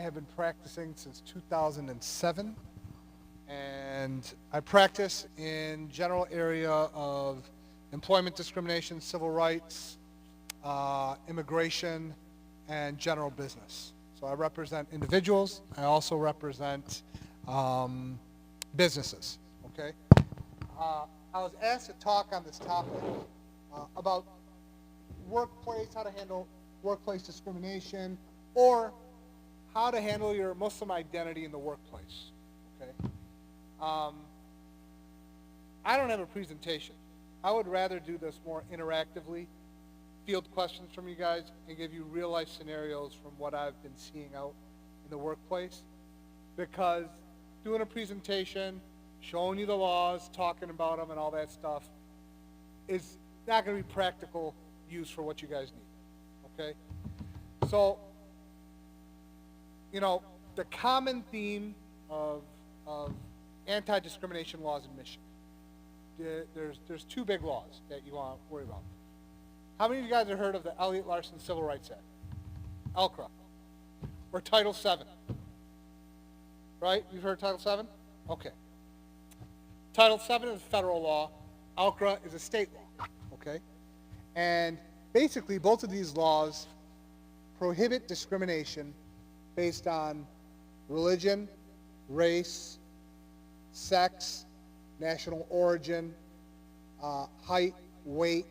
have been practicing since 2007, and I practice in general area of employment discrimination, civil rights, immigration, and general business. So I represent individuals. I also represent businesses. Okay. I was asked to talk on this topic about workplace, how to handle workplace discrimination, or how to handle your Muslim identity in the workplace. Okay. I don't have a presentation. I would rather do this more interactively, field questions from you guys, and give you real life scenarios from what I've been seeing out in the workplace. Because doing a presentation, showing you the laws, talking about them and all that stuff is not going to be practical use for what you guys need. Okay? So, you know, the common theme of anti-discrimination laws in Michigan. There's two big laws that you want to worry about. How many of you guys have heard of the Elliott-Larsen Civil Rights Act? ELCRA. Or Title VII. Right? You've heard Title VII? Okay. Title VII is federal law. ELCRA is a state law. Okay? And basically, both of these laws prohibit discrimination based on religion, race, sex, national origin, height, weight,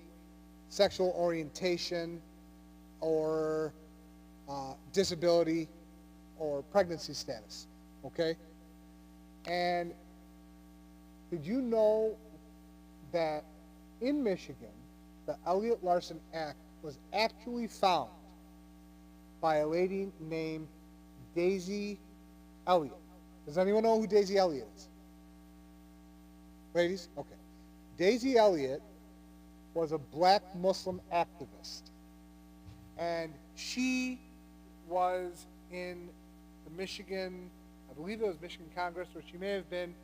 sexual orientation, or disability, or pregnancy status. Okay? And did you know that in Michigan, the Elliott-Larsen Act was actually found by a lady named Daisy Elliott? Does anyone know who Daisy Elliott is? Ladies? Okay. Daisy Elliott was a black Muslim activist. And she was in the Michigan, I believe it was Michigan Congress, or she may have been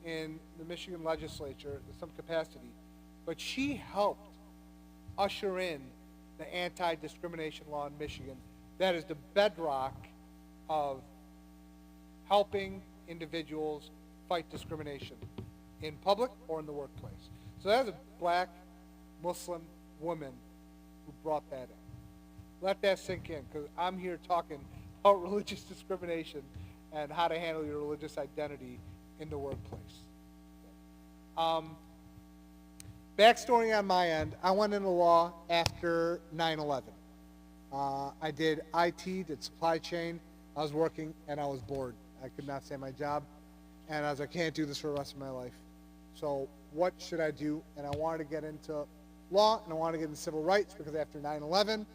in the Michigan legislature in some capacity. But she helped usher in the anti-discrimination law in Michigan. That is the bedrock of helping individuals fight discrimination in public or in the workplace. So that was a black Muslim woman who brought that in. Let that sink in, because I'm here talking about religious discrimination and how to handle your religious identity in the workplace. Backstory on my end, I went into law after 9/11. I did IT, did supply chain. I was working and I was bored. I could not stand my job. And I was like, I can't do this for the rest of my life. So what should I do? And I wanted to get into law, and I wanted to get into civil rights, because after 9/11,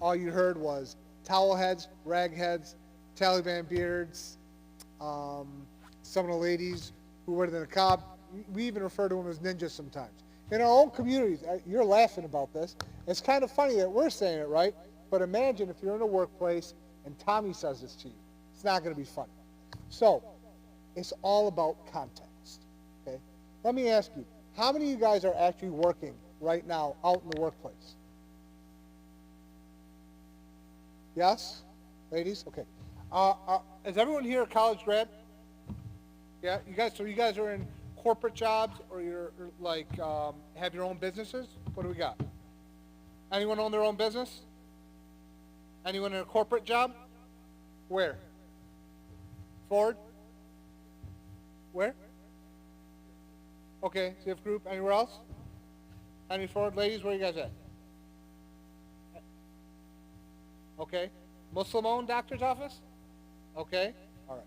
all you heard was towel heads, rag heads, Taliban beards, some of the ladies who were in the niqab. We even refer to them as ninjas sometimes. In our own communities, you're laughing about this. It's kind of funny that we're saying it, right? But imagine if you're in a workplace and Tommy says this to you. It's not going to be funny. So, it's all about context. Okay? Let me ask you, how many of you guys are actually working right now out in the workplace? Yes? Ladies? Okay. Is everyone here a college grad? Yeah, you guys. So you guys are in corporate jobs, or you're like have your own businesses? What do we got? Anyone own their own business? Anyone in a corporate job? Where? Ford? Where? Okay, CF Group. Anywhere else? Any Ford ladies? Where are you guys at? Okay. Muslim-owned doctor's office? Okay. All right.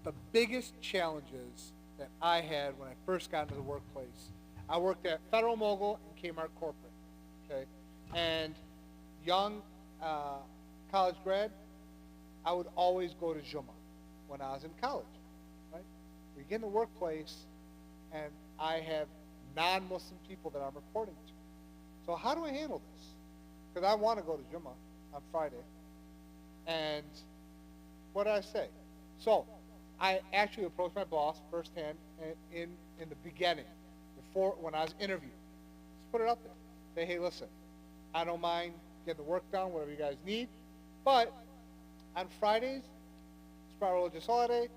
The biggest challenges that I had when I first got into the workplace, I worked at Federal Mogul and Kmart Corporate. Okay. And young college grad, I would always go to Juma when I was in college. Right? We get in the workplace, and I have non-Muslim people that I'm reporting to. So how do I handle this? Because I want to go to Juma on Friday. And what did I say? So I actually approached my boss firsthand in the beginning, before when I was interviewed. Just put it up there. Say, hey, listen, I don't mind getting the work done, whatever you guys need. But on Fridays, it's my religious holiday.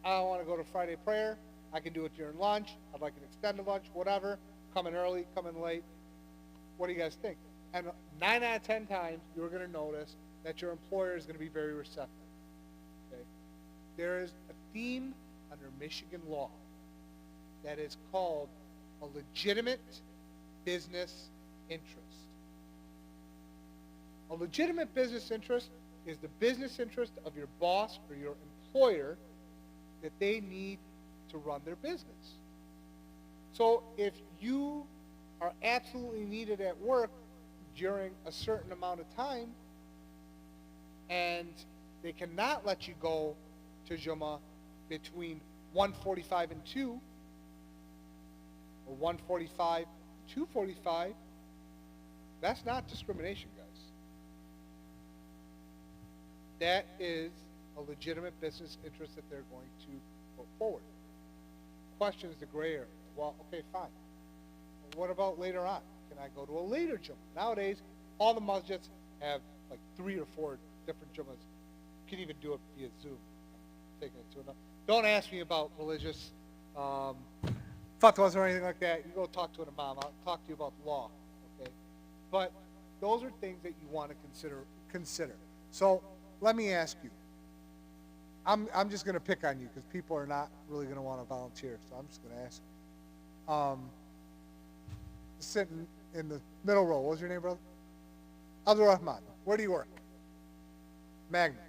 I don't want to go to Friday prayer. I can do it during lunch. I'd like an extended lunch, whatever. Come in early, come in late. What do you guys think? And 9 out of 10 times, you're going to notice that your employer is going to be very receptive. Okay? There is a theme under Michigan law that is called a legitimate business interest. A legitimate business interest is the business interest of your boss or your employer that they need to run their business. So if you are absolutely needed at work during a certain amount of time and they cannot let you go to Jummah between 1:45 and 2 or 1:45 to 2:45, that's not discrimination, guys. That is a legitimate business interest that they're going to put forward. Question is the gray area. Well, okay, fine. Well, what about later on? Can I go to a later Jummah? Nowadays, all the masjids have like 3 or 4 different Jummahs. You can even do it via Zoom. I'm taking it to another. Don't ask me about religious fatwas or anything like that. You go talk to an imam. I'll talk to you about law. Okay? But those are things that you want to consider. So let me ask you. I'm just going to pick on you because people are not really going to want to volunteer. So I'm just going to ask you. Sitting in the middle row. What was your name, brother? Abdul Rahman. Where do you work? Magna.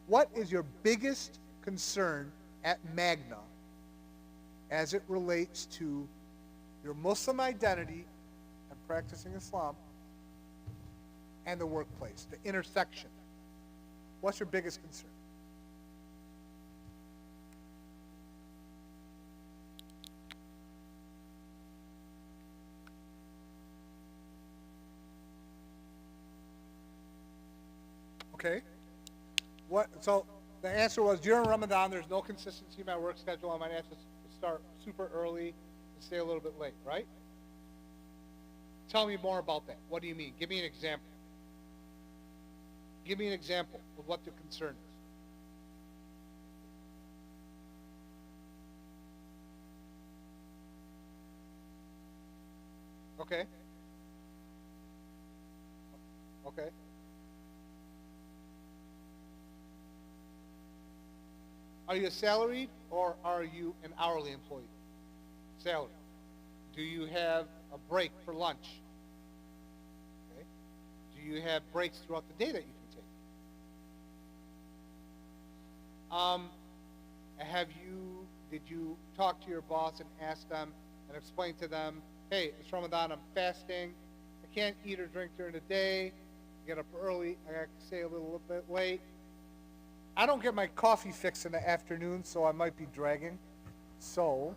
What is your biggest concern at Magna as it relates to your Muslim identity and practicing Islam and the workplace, the intersection? What's your biggest concern? Okay. So the answer was during Ramadan, there's no consistency in my work schedule. I might have to start super early and stay a little bit late, right? Tell me more about that. What do you mean? Give me an example. Give me an example of what the concern is. Okay. Okay. Are you a salaried or are you an hourly employee? Salary. Do you have a break for lunch? Okay. Do you have breaks throughout the day that you can take? Did you talk to your boss and ask them and explain to them, hey, it's Ramadan, I'm fasting, I can't eat or drink during the day, get up early, I got to stay a little bit late. I don't get my coffee fix in the afternoon, so I might be dragging. So,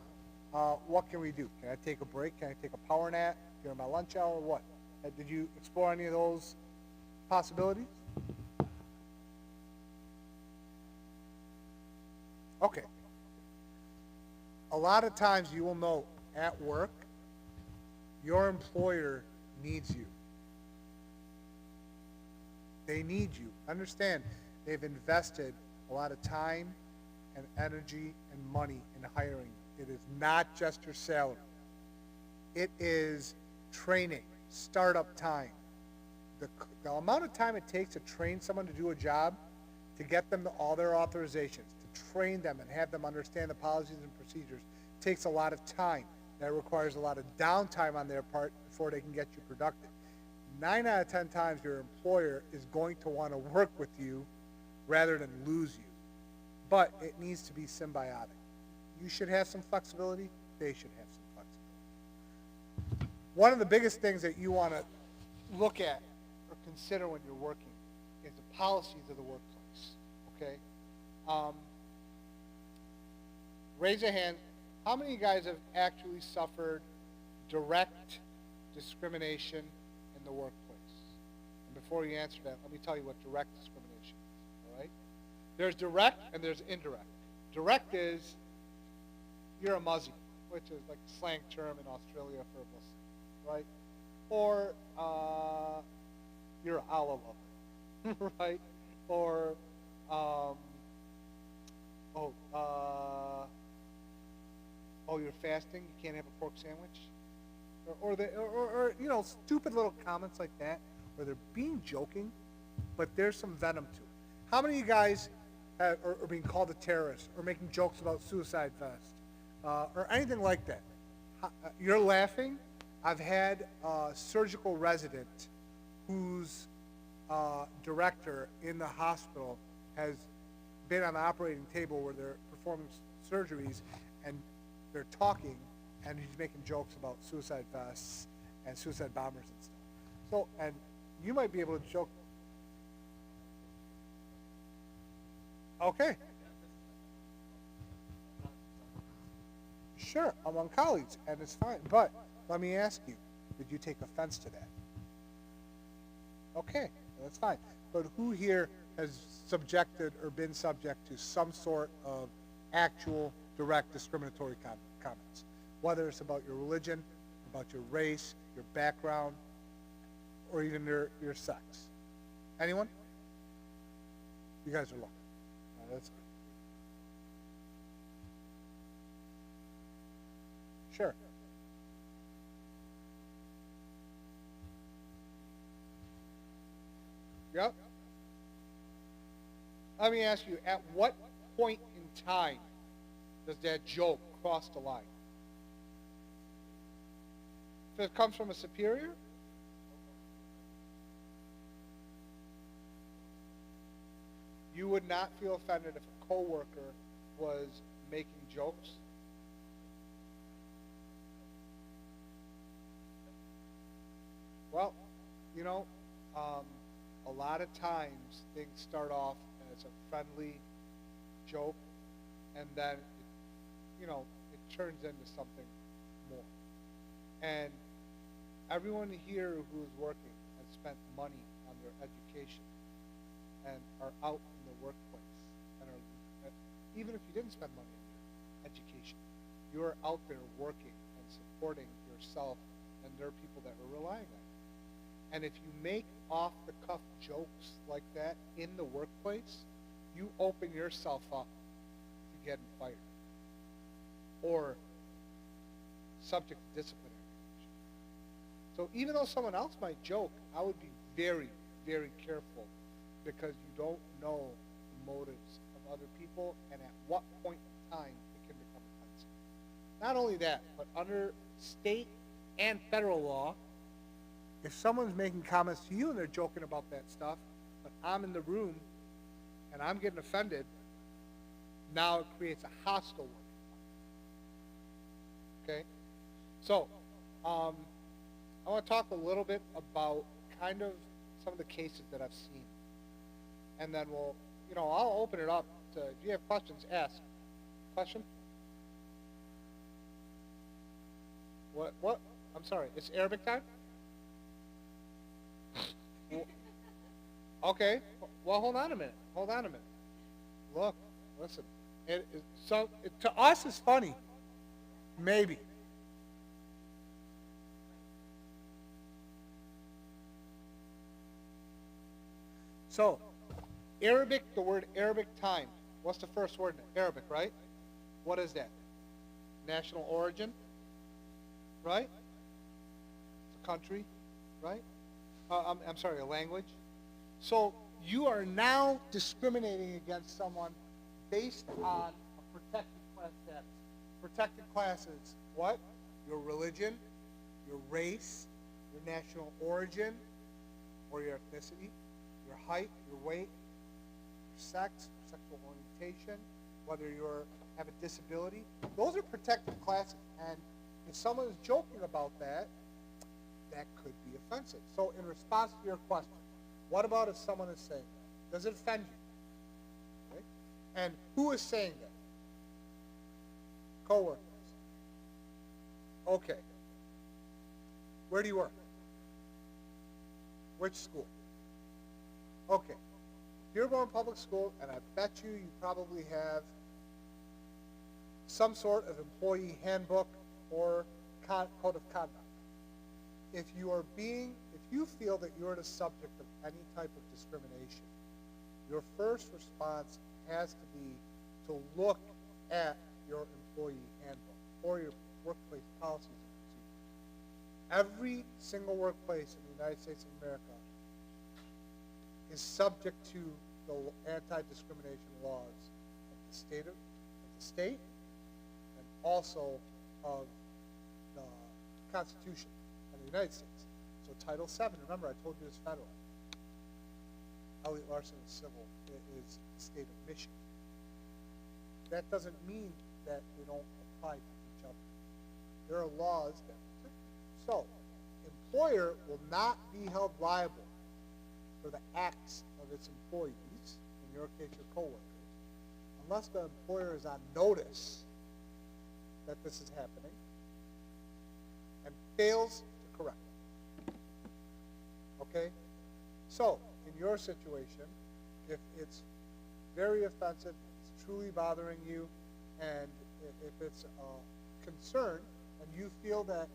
what can we do? Can I take a break? Can I take a power nap during my lunch hour? What? Did you explore any of those possibilities? Okay. A lot of times you will know at work, your employer needs you. They need you. Understand, they've invested a lot of time and energy and money in hiring. It is not just your salary. It is training, startup time. The amount of time it takes to train someone to do a job, to get them all their authorizations, to train them and have them understand the policies and procedures, takes a lot of time. That requires a lot of downtime on their part before they can get you productive. 9 out of 10 times your employer is going to want to work with you rather than lose you. But it needs to be symbiotic. You should have some flexibility. They should have some flexibility. One of the biggest things that you want to look at or consider when you're working is the policies of the workplace. Okay? Raise a hand. How many of you guys have actually suffered direct discrimination in the workplace? And before you answer that, let me tell you what direct discrimination is. All right? There's direct and there's indirect. Direct is you're a Muslim, which is like a slang term in Australia for a Muslim, right? Or you're an Allah lover, right? Or, um, oh, oh, you're fasting, you can't have a pork sandwich? Or you know, stupid little comments like that, where they're being joking, but there's some venom to it. How many of you guys are being called a terrorist or making jokes about suicide vest or anything like that? You're laughing. I've had a surgical resident whose director in the hospital has been on the operating table where they're performing surgeries, and they're talking, and he's making jokes about suicide vests and suicide bombers and stuff. So, and you might be able to joke. Okay. Sure, among colleagues, and it's fine. But let me ask you, did you take offense to that? Okay, that's fine. But who here has subjected or been subject to some sort of actual direct discriminatory comments? Whether it's about your religion, about your race, your background, or even your sex. Anyone? You guys are lucky. That's good. Sure. Yep. Let me ask you, at what point in time does that joke cross the line? If it comes from a superior? You would not feel offended if a coworker was making jokes? Well, you know, a lot of times things start off as a friendly joke, and then, it turns into something more. And everyone here who is working has spent money on their education and are out in the workplace. And even if you didn't spend money on your education, you're out there working and supporting yourself, and there are people that are relying on you. And if you make off-the-cuff jokes like that in the workplace, you open yourself up to getting fired or subject to disciplinary action. So even though someone else might joke, I would be very, very careful, because you don't know the motives of other people and at what point in time it can become offensive. Not only that, but under state and federal law, if someone's making comments to you and they're joking about that stuff, but I'm in the room and I'm getting offended, now it creates a hostile work environment. Okay? So, I want to talk a little bit about kind of some of the cases that I've seen. And then I'll open it up to, if you have questions, ask. Question? What? I'm sorry, it's Arabic time? Okay, well, hold on a minute. Look, listen. To us, it's funny. Maybe. So, Arabic, the word Arabic time. What's the first word in Arabic, right? What is that? National origin, right? It's a country, right? I'm sorry, a language. So you are now discriminating against someone based on a protected class status. Protected classes, what? Your religion, your race, your national origin, or your ethnicity, your height, your weight, your sex, your sexual orientation, whether you have a disability. Those are protected classes. And if someone is joking about that, that could be offensive. So in response to your question, what about if someone is saying that? Does it offend you? Okay? And who is saying that? Coworkers. Okay. Where do you work? Which school? Okay. Dearborn Public School, and I bet you probably have some sort of employee handbook or code of conduct. If you you feel that you're the subject of any type of discrimination, your first response has to be to look at your employee handbook or your workplace policies and procedures. Every single workplace in the United States of America is subject to the anti-discrimination laws of the state and also of the Constitution of the United States. So Title VII, remember I told you it's federal. Elliott Larson is civil, it is the state of Michigan. That doesn't mean that they don't apply to each other. There are laws that protect you. So, employer will not be held liable for the acts of its employees, in your case your coworkers, unless the employer is on notice that this is happening and fails to correct it. Okay? So, in your situation, if it's very offensive, it's truly bothering you, and if it's a concern, and you feel that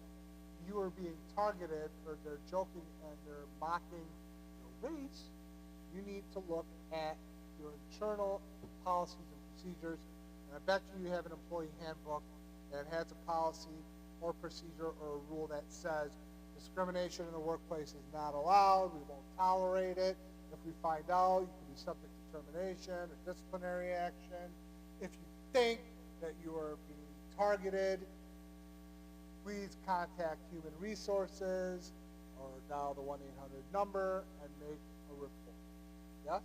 you are being targeted, or they're joking and they're mocking your race, you need to look at your internal policies and procedures. And I bet you have an employee handbook that has a policy or procedure or a rule that says discrimination in the workplace is not allowed, we won't tolerate it. If we find out, you can be subject to termination or disciplinary action. If you think that you are being targeted, please contact Human Resources or dial the 1-800 number and make a report. Yes?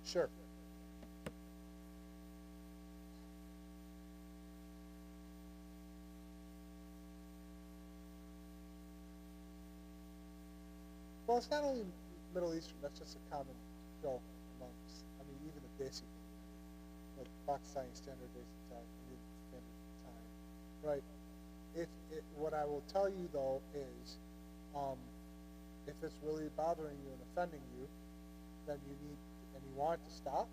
Sure. Well, it's not only Middle Eastern, that's just a common joke amongst, I mean, even the Desi community, like Pakistani Standard Desi Time, Indian Standard Time, right? What I will tell you, though, is if it's really bothering you and offending you, then you need, and you want it to stop,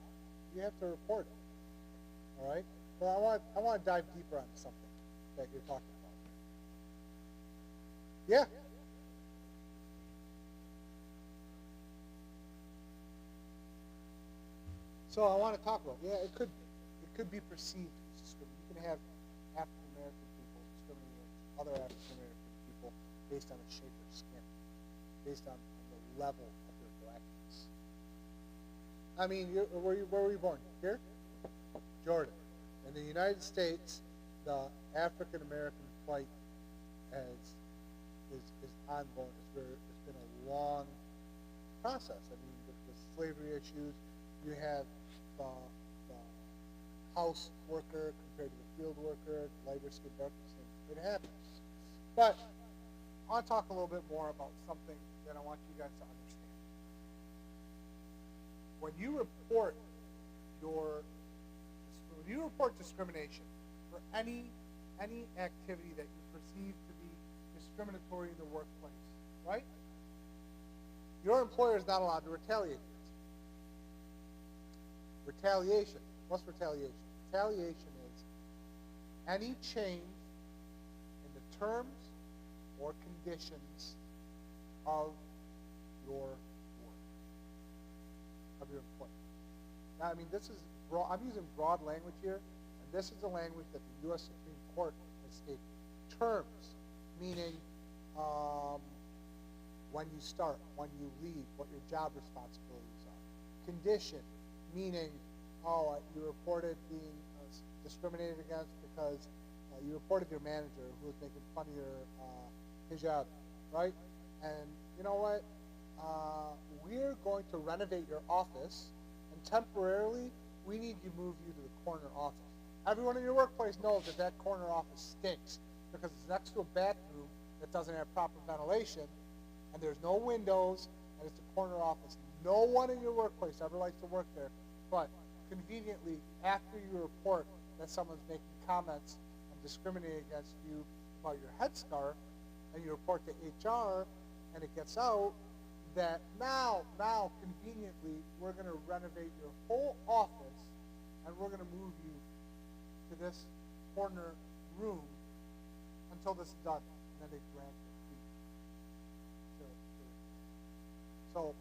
you have to report it, all right? Well, I want to dive deeper on something that you're talking about. Yeah. So I want to talk about, it could be perceived as discrimination. You can have African American people discriminating against other African American people based on the shape of their skin, based on the level of their blackness. I mean, where were you born? Here? Jordan. In the United States, the African American fight is ongoing. It's been a long process. I mean, with the slavery issues, you have the house worker compared to the field worker, lighter skin, darker skin. It happens. But I want to talk a little bit more about something that I want you guys to understand. When you report discrimination for any activity that you perceive to be discriminatory in the workplace, right? Your employer is not allowed to retaliate. Retaliation. What's retaliation? Retaliation is any change in the terms or conditions of your work, of your employment. Now, I mean, this is I'm using broad language here, and this is the language that the U.S. Supreme Court has stated. Terms, meaning when you start, when you leave, what your job responsibilities are. Condition, meaning, you reported being discriminated against because you reported your manager who was making fun of your hijab, right? And you know what? We're going to renovate your office, and temporarily, we need to move you to the corner office. Everyone in your workplace knows that that corner office stinks because it's next to a bathroom that doesn't have proper ventilation, and there's no windows, and it's a corner office. No one in your workplace ever likes to work there, but conveniently, after you report that someone's making comments and discriminating against you about your headscarf, and you report to HR, and it gets out, that now, conveniently, we're going to renovate your whole office, and we're going to move you to this corner room until this is done, and then they grant the free. So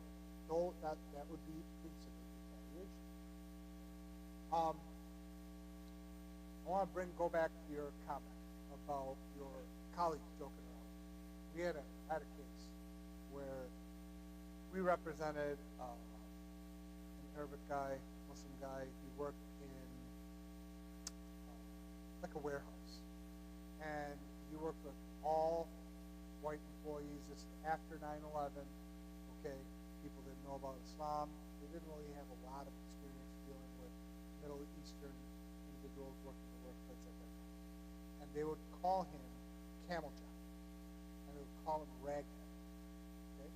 that would be considered retaliation. I want to go back to your comment about your colleagues joking around. We had a case where we represented an Arabic guy, Muslim guy. He worked in like a warehouse, and he worked with all white employees. This is after 9/11. Okay, people didn't know about Islam. They didn't really have a lot of experience dealing with Middle Eastern individuals working in the workplace at that time. And they would call him Camel John, and they would call him Raghead. Okay,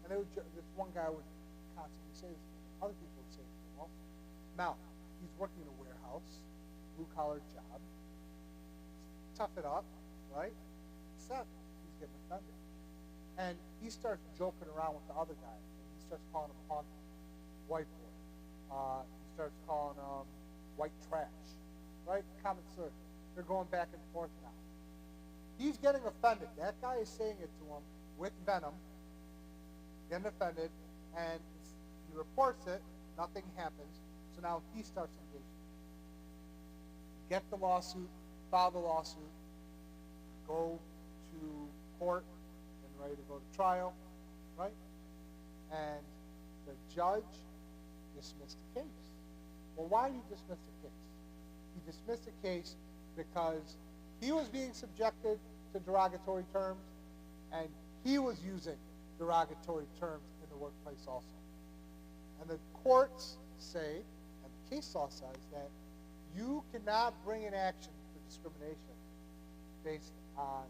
and this one guy would constantly say this to him. Other people would say it to him also. Now, he's working in a warehouse, blue-collar job. Tough it up, right? Except he's getting offended. And he starts joking around with the other guy. And he starts calling him punk, white boy. He starts calling him white trash, right? Common slur. They're going back and forth now. He's getting offended. That guy is saying it to him with venom, getting offended, and he reports it. Nothing happens. So now he starts engaging. Get the lawsuit, file the lawsuit, go to court, ready to go to trial, right? And the judge dismissed the case. Well, why did he dismiss the case? He dismissed the case because he was being subjected to derogatory terms, and he was using derogatory terms in the workplace also. And the courts say, and the case law says, that you cannot bring an action for discrimination based on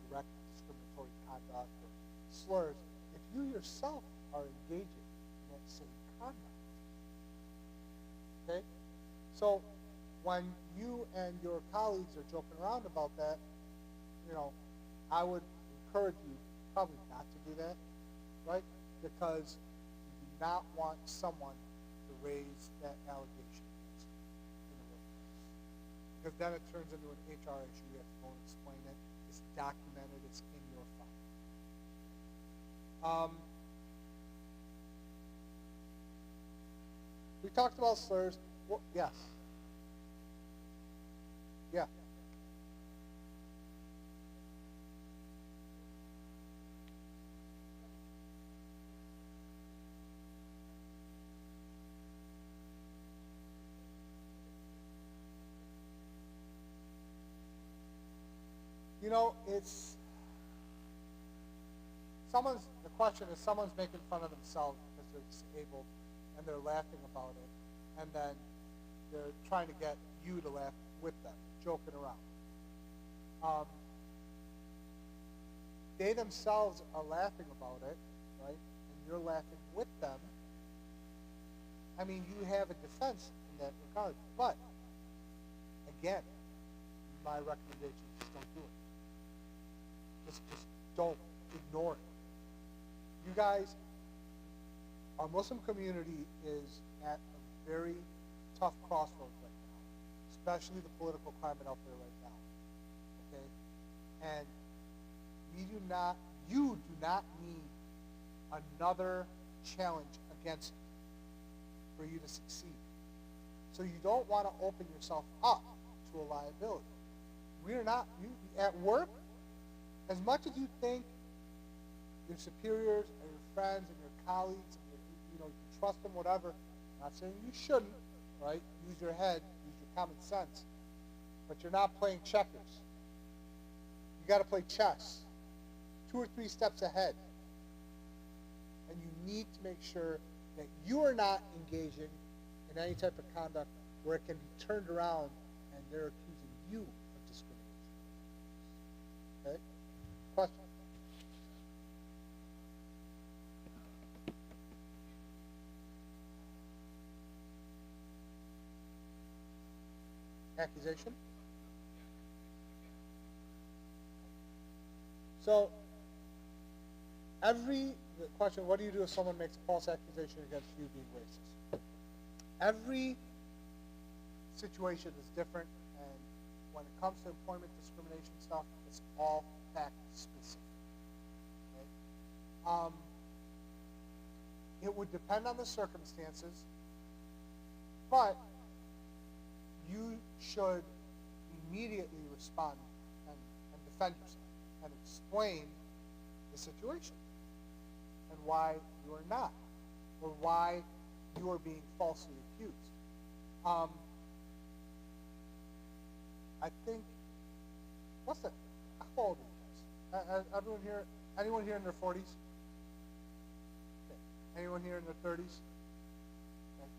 direct discriminatory conduct or slurs if you yourself are engaging in that same conduct. Okay? So when you and your colleagues are joking around about that, I would encourage you probably not to do that, right? Because you do not want someone to raise that allegation against you in the workplace. Because then it turns into an HR issue. You have to go and explain it. It's documented. It's in your file. We talked about slurs. Well, yes. Yeah. It's the question is someone's making fun of themselves because they're disabled and they're laughing about it, and then they're trying to get you to laugh with them, joking around. They themselves are laughing about it, right? And you're laughing with them. I mean, you have a defense in that regard. But, again, my recommendation is just don't do it. Just don't ignore it. You guys, our Muslim community is at a very tough crossroads right now, especially the political climate out there right now. Okay? And you do not need another challenge against you for you to succeed. So you don't want to open yourself up to a liability. At work, as much as you think your superiors and your friends and your colleagues, and you can trust them, whatever, I'm not saying you shouldn't, right? Use your head, use your common sense. But you're not playing checkers. You got to play chess, 2 or 3 steps ahead. And you need to make sure that you are not engaging in any type of conduct where it can be turned around and they're accusing you of discrimination. Okay? Question? Accusation? So, the question, what do you do if someone makes a false accusation against you being racist? Every situation is different, and when it comes to employment discrimination stuff, it's all fact specific. Okay? It would depend on the circumstances, but you should immediately respond and defend yourself and explain the situation and why you are not, or why you are being falsely accused. I think, what's that? How old are you guys? Everyone here, anyone here in their 40s? Okay. Anyone here in their 30s? Okay.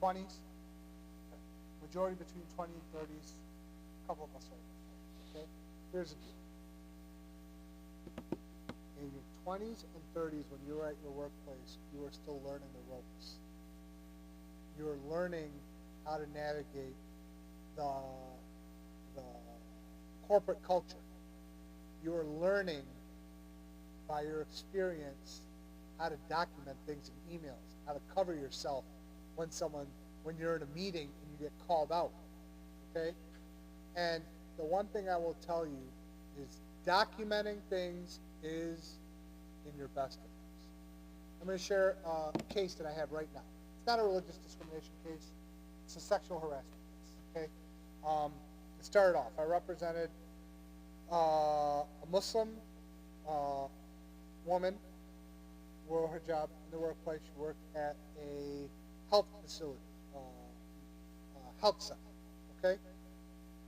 20s? Okay. Majority between 20 and 30s. A couple of us are. Okay. Here's the deal. In your 20s and 30s, when you're at your workplace, you are still learning the ropes. You're learning how to navigate the corporate culture. You're learning by your experience how to document things in emails, how to cover yourself when you're in a meeting and you get called out. Okay? And the one thing I will tell you is documenting things is in your best interest. I'm going to share a case that I have right now. It's not a religious discrimination case. It's a sexual harassment case. Okay? It started off, I represented a Muslim woman, wore her job in the workplace. She worked at a health facility, health center. Okay?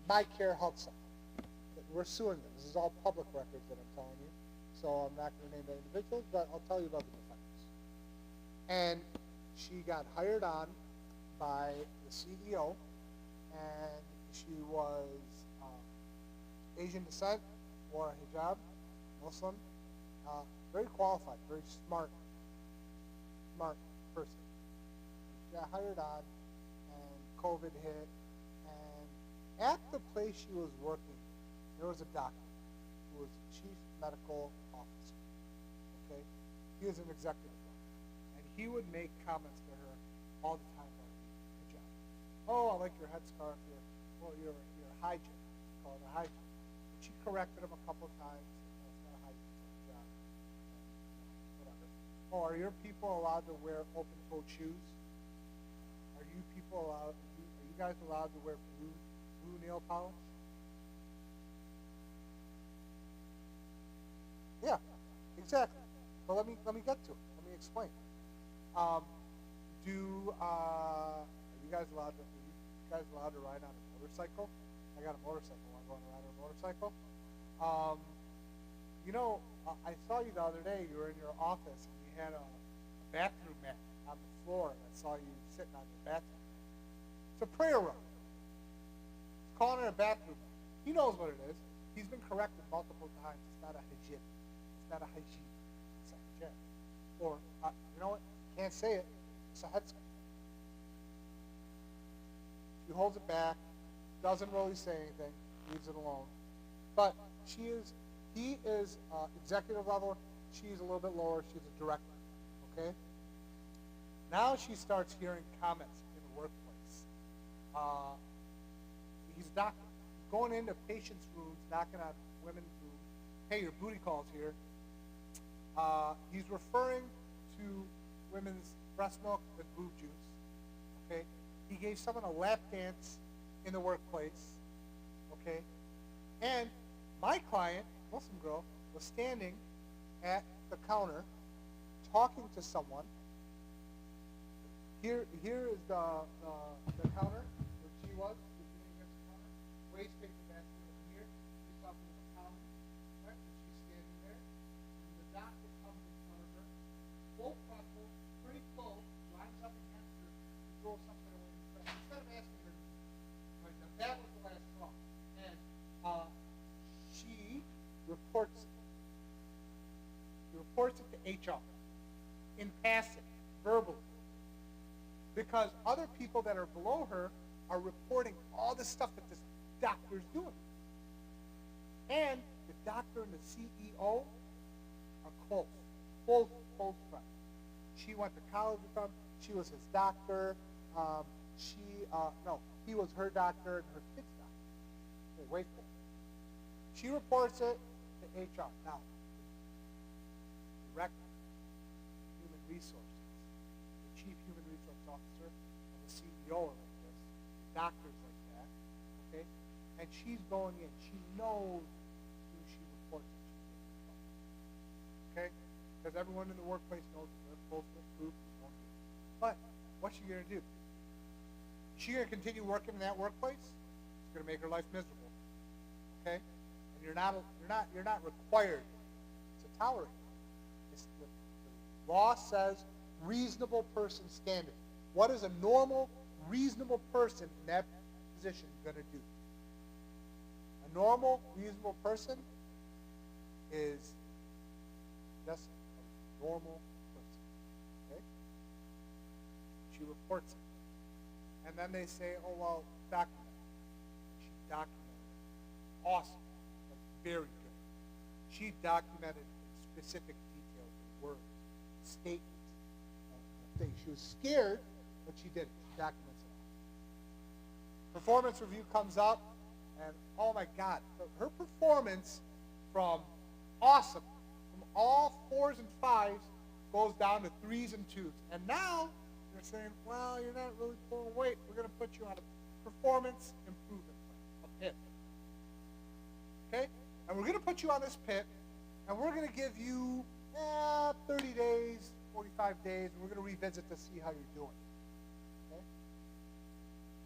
My Care Health Center. We're suing them. This is all public records that I'm telling you. So I'm not going to name the individuals, but I'll tell you about the defendants. And she got hired on by the CEO, and she was Asian descent, wore a hijab, Muslim, very qualified, very smart person. She got hired on, and COVID hit, and at the place she was working, there was a doctor who was the chief medical officer. Okay, he was an executive doctor, and he would make comments to her all the time about her job. Oh, I like your headscarf. Your hygiene. Call it a hygiene. But she corrected him a couple of times. It's not a hygiene job. Whatever. Oh, are your people allowed to wear open-toed shoes? Are you people allowed? Are you guys allowed to wear blue nail polish? Yeah, exactly. But let me get to it. Let me explain. Are you guys allowed to? Ride on a motorcycle? I got a motorcycle. I'm going to ride on a motorcycle. I saw you the other day. You were in your office and you had a bathroom mat on the floor. And I saw you sitting on your bathroom mat. It's a prayer room. It's calling it a bathroom mat. He knows what it is. He's been corrected multiple times. It's not a hijab. It's not a hygiene. It's a hijab. Or, you know what? Can't say it. It's a headscarf. She holds it back, doesn't really say anything, leaves it alone. But he is executive level, she's a little bit lower, she's a director, okay? Now she starts hearing comments in the workplace. He's a doctor. He's going into patients' rooms, knocking on women's rooms. Hey, your booty call's here. He's referring to women's breast milk as boob juice, okay? He gave someone a lap dance in the workplace, okay? And my client, Muslim girl, was standing at the counter talking to someone. Here is the counter where she was, against the counter. Waist facing basket over here. She's talking to the counter, right? And she's standing there. And the doctor comes in front of her, full frontal, pretty close, lines up against her to throw something away. Instead of asking her, right, now that was the last straw. And she reports it. She reports it to HR in passing, verbally. Because other people that are below her are reporting all the stuff that this doctor's doing. And the doctor and the CEO are close friends. She went to college with him. She was his doctor. He was her doctor and her kid's doctor. Okay, wait for it. She reports it to HR. Now, director, human resources, the chief human resource officer, and the CEO are like this, doctors like that, okay? And she's going in. She knows who she reports it to, okay? Because everyone in the workplace knows that they're supposed to improve. But what's she going to do? Is she going to continue working in that workplace? It's going to make her life miserable, okay? And you're not required to tolerate it. The law says reasonable person standard. What is a normal, reasonable person in that position going to do? A normal, reasonable person is just a normal person. Okay? She reports it. And then they say, oh, well, document it. She documented it. Awesome. That's very good. She documented in specific details, words, statements, things. She was scared, but she did it. She documents it. Performance review comes up, and oh my God, her performance from awesome, from all 4s and 5s, goes down to 3s and 2s. And now they're saying, well, you're not really pulling weight. We're going to put you on a performance improvement plan, a PIP. Okay? And we're going to put you on this PIP, and we're going to give you 30 days, 45 days, and we're going to revisit to see how you're doing. Okay?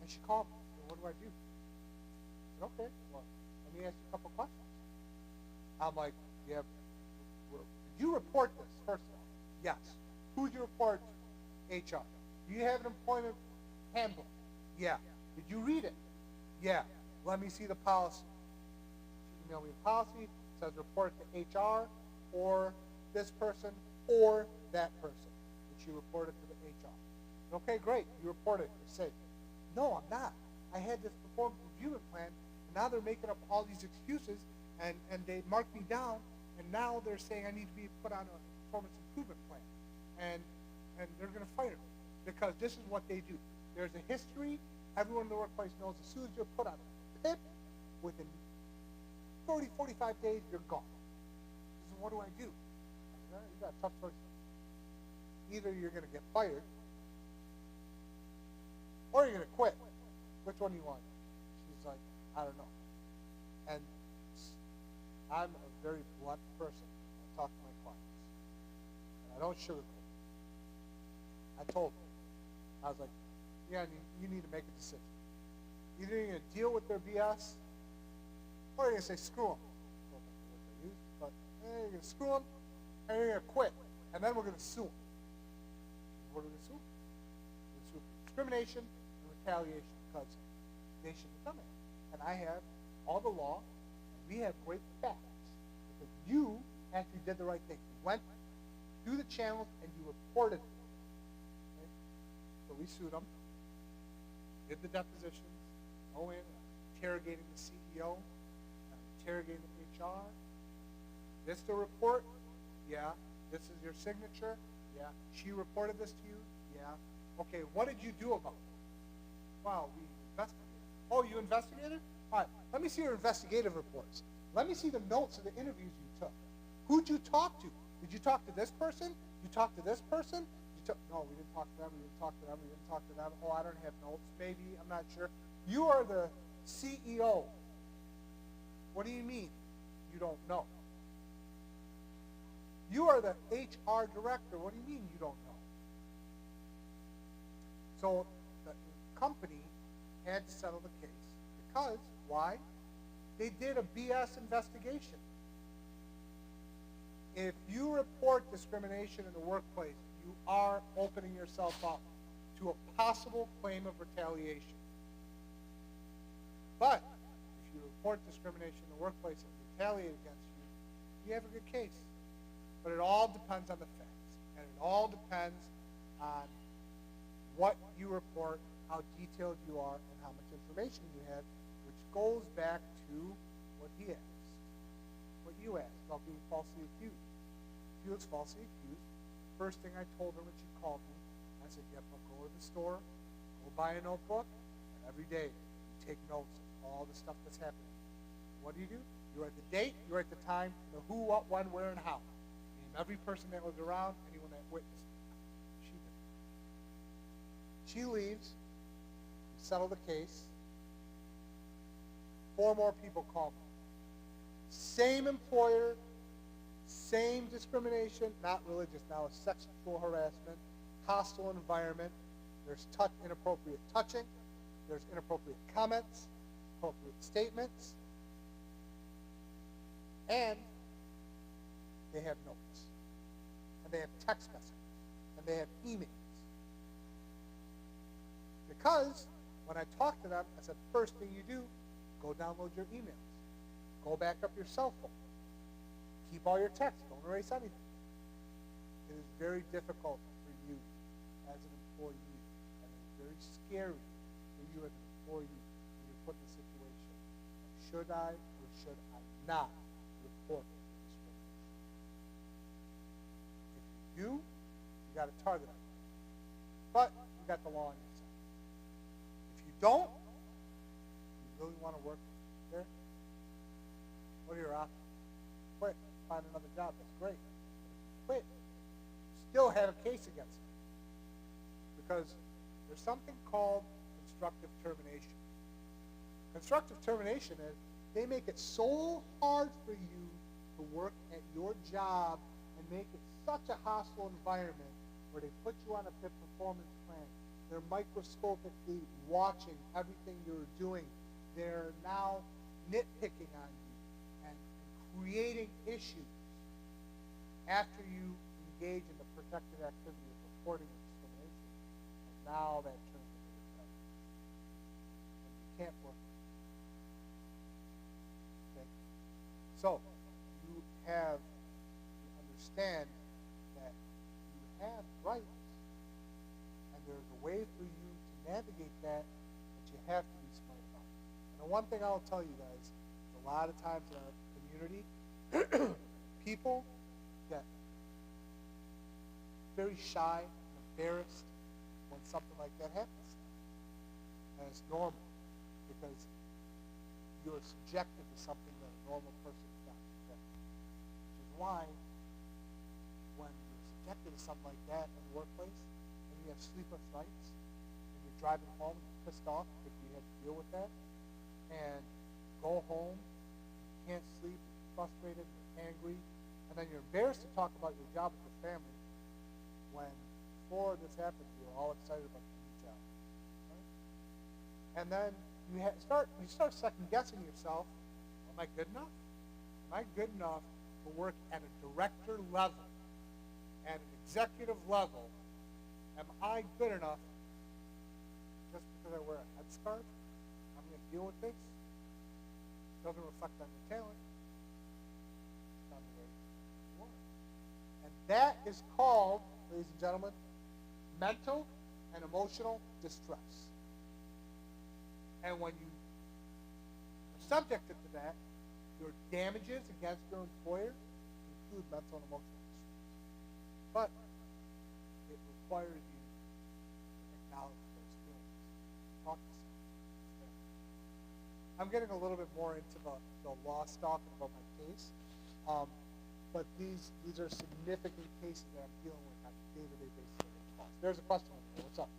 And she called me. What do I do? I said, okay, well, let me ask you a couple questions. I'm like, did you report this, first of all? Yes. Who did you report to? HR. Do you have an employment handbook? Yeah. Did you read it? Yeah. Let me see the policy. She emailed me the policy. It says report to HR or this person or that person. And she reported to the HR. Okay, great. You reported it. You're safe. No, I'm not. I had this performance review plan, and now they're making up all these excuses, and they marked me down, and now they're saying I need to be put on a performance improvement plan. And they're going to fire me because this is what they do. There's a history. Everyone in the workplace knows as soon as you're put on a PIP, within 30, 45 days, you're gone. So what do I do? I said, you got a tough choice. Either you're going to get fired or you're going to quit. Which one do you want? She's like, I don't know. And I'm a very blunt person. I talk to my clients. And I don't sugarcoat. I told them. I was like, yeah, you need to make a decision. Either you're going to deal with their BS, or you're going to say, screw them. But you're going to screw them, and you're going to quit. And then we're going to sue them. What are we going to sue? We're going to sue for discrimination and retaliation, because they shouldn't have done it. And I have all the law, and we have great facts, because you actually did the right thing. You went through the channels, and you reported it. Okay? So we sued them, did the depositions, go in, interrogating the CEO, interrogating the HR. This the report? Yeah. This is your signature? Yeah. She reported this to you? Yeah. Okay, what did you do about it? Wow, we investigated. Oh, you investigated? All right, let me see your investigative reports. Let me see the notes of the interviews you took. Who'd you talk to? Did you talk to this person? You talked to this person? No, we didn't talk to them. We didn't talk to them. We didn't talk to them. Oh, I don't have notes. Maybe. I'm not sure. You are the CEO. What do you mean you don't know? You are the HR director. What do you mean you don't know? So the company had to settle the case because, why? They did a BS investigation. If you report discrimination in the workplace, you are opening yourself up to a possible claim of retaliation. But if you report discrimination in the workplace and retaliate against you, you have a good case. But it all depends on the facts. And it all depends on what you report, how detailed you are, and how much information you have, which goes back to what he asked, what you asked about being falsely accused. If he was falsely accused, first thing I told her when she called me, I said, yep, I'll go to the store, go buy a notebook, and every day you take notes of all the stuff that's happening. what do? You write the date, you write the time, the who, what, when, where, and how. Name every person that was around, anyone that witnessed. She leaves, we settle the case. 4 more people call me. Same employer, same discrimination, not religious, now it's sexual harassment, hostile environment. There's inappropriate touching. There's inappropriate comments, appropriate statements. And they have notes. And they have text messages. And they have emails. Because when I talked to them, I said, first thing you do, go download your emails. Go back up your cell phone. Keep all your texts. Don't erase anything. It is very difficult for you as an employee, and it's very scary for you as an employee when you're put in a situation. Should I or should I not report discrimination? If you do, you got to target them. But you got the law on your side. If you don't, you really want to work there, what are your options? Quit. Find another job. That's great. Quit. Still have a case against me. Because there's something called constructive termination. Constructive termination is they make it so hard for you to work at your job and make it such a hostile environment where they put you on a performance plan. They're microscopically watching everything you're doing. They're now nitpicking on you and creating issues after you engage in the protected activity of reporting of discrimination. And now that turns into rebellion. And you can't work. Okay? So, you have to understand that you have rights, and there's a way for you to navigate that, but you have to be smart about it. And the one thing I'll tell you guys is a lot of times in our community, people get very shy and embarrassed when something like that happens. And it's normal because you're subjected to something that a normal person is not subjected to. Which is why when you're subjected to something like that in the workplace and you have sleepless nights and you're driving home and you're pissed off because you had to deal with that and go home, you can't sleep, you're frustrated, you're angry, and then you're embarrassed to talk about your job with your family when before this happened you were all excited about your new job. Right? And then you start second guessing yourself. Am I good enough? Am I good enough to work at a director level, at an executive level? Am I good enough just because I wear a headscarf? I'm going to deal with this? It doesn't reflect on your talent. It's on the way you are. And that is called, ladies and gentlemen, mental and emotional distress. And when you are subjected to that, your damages against your employer include mental and emotional distress. But it requires you to acknowledge those feelings. Talk to someone. I'm getting a little bit more into the law stuff and about my case. But these are significant cases that I'm dealing with on a day-to-day basis. There's a question over there. What's up?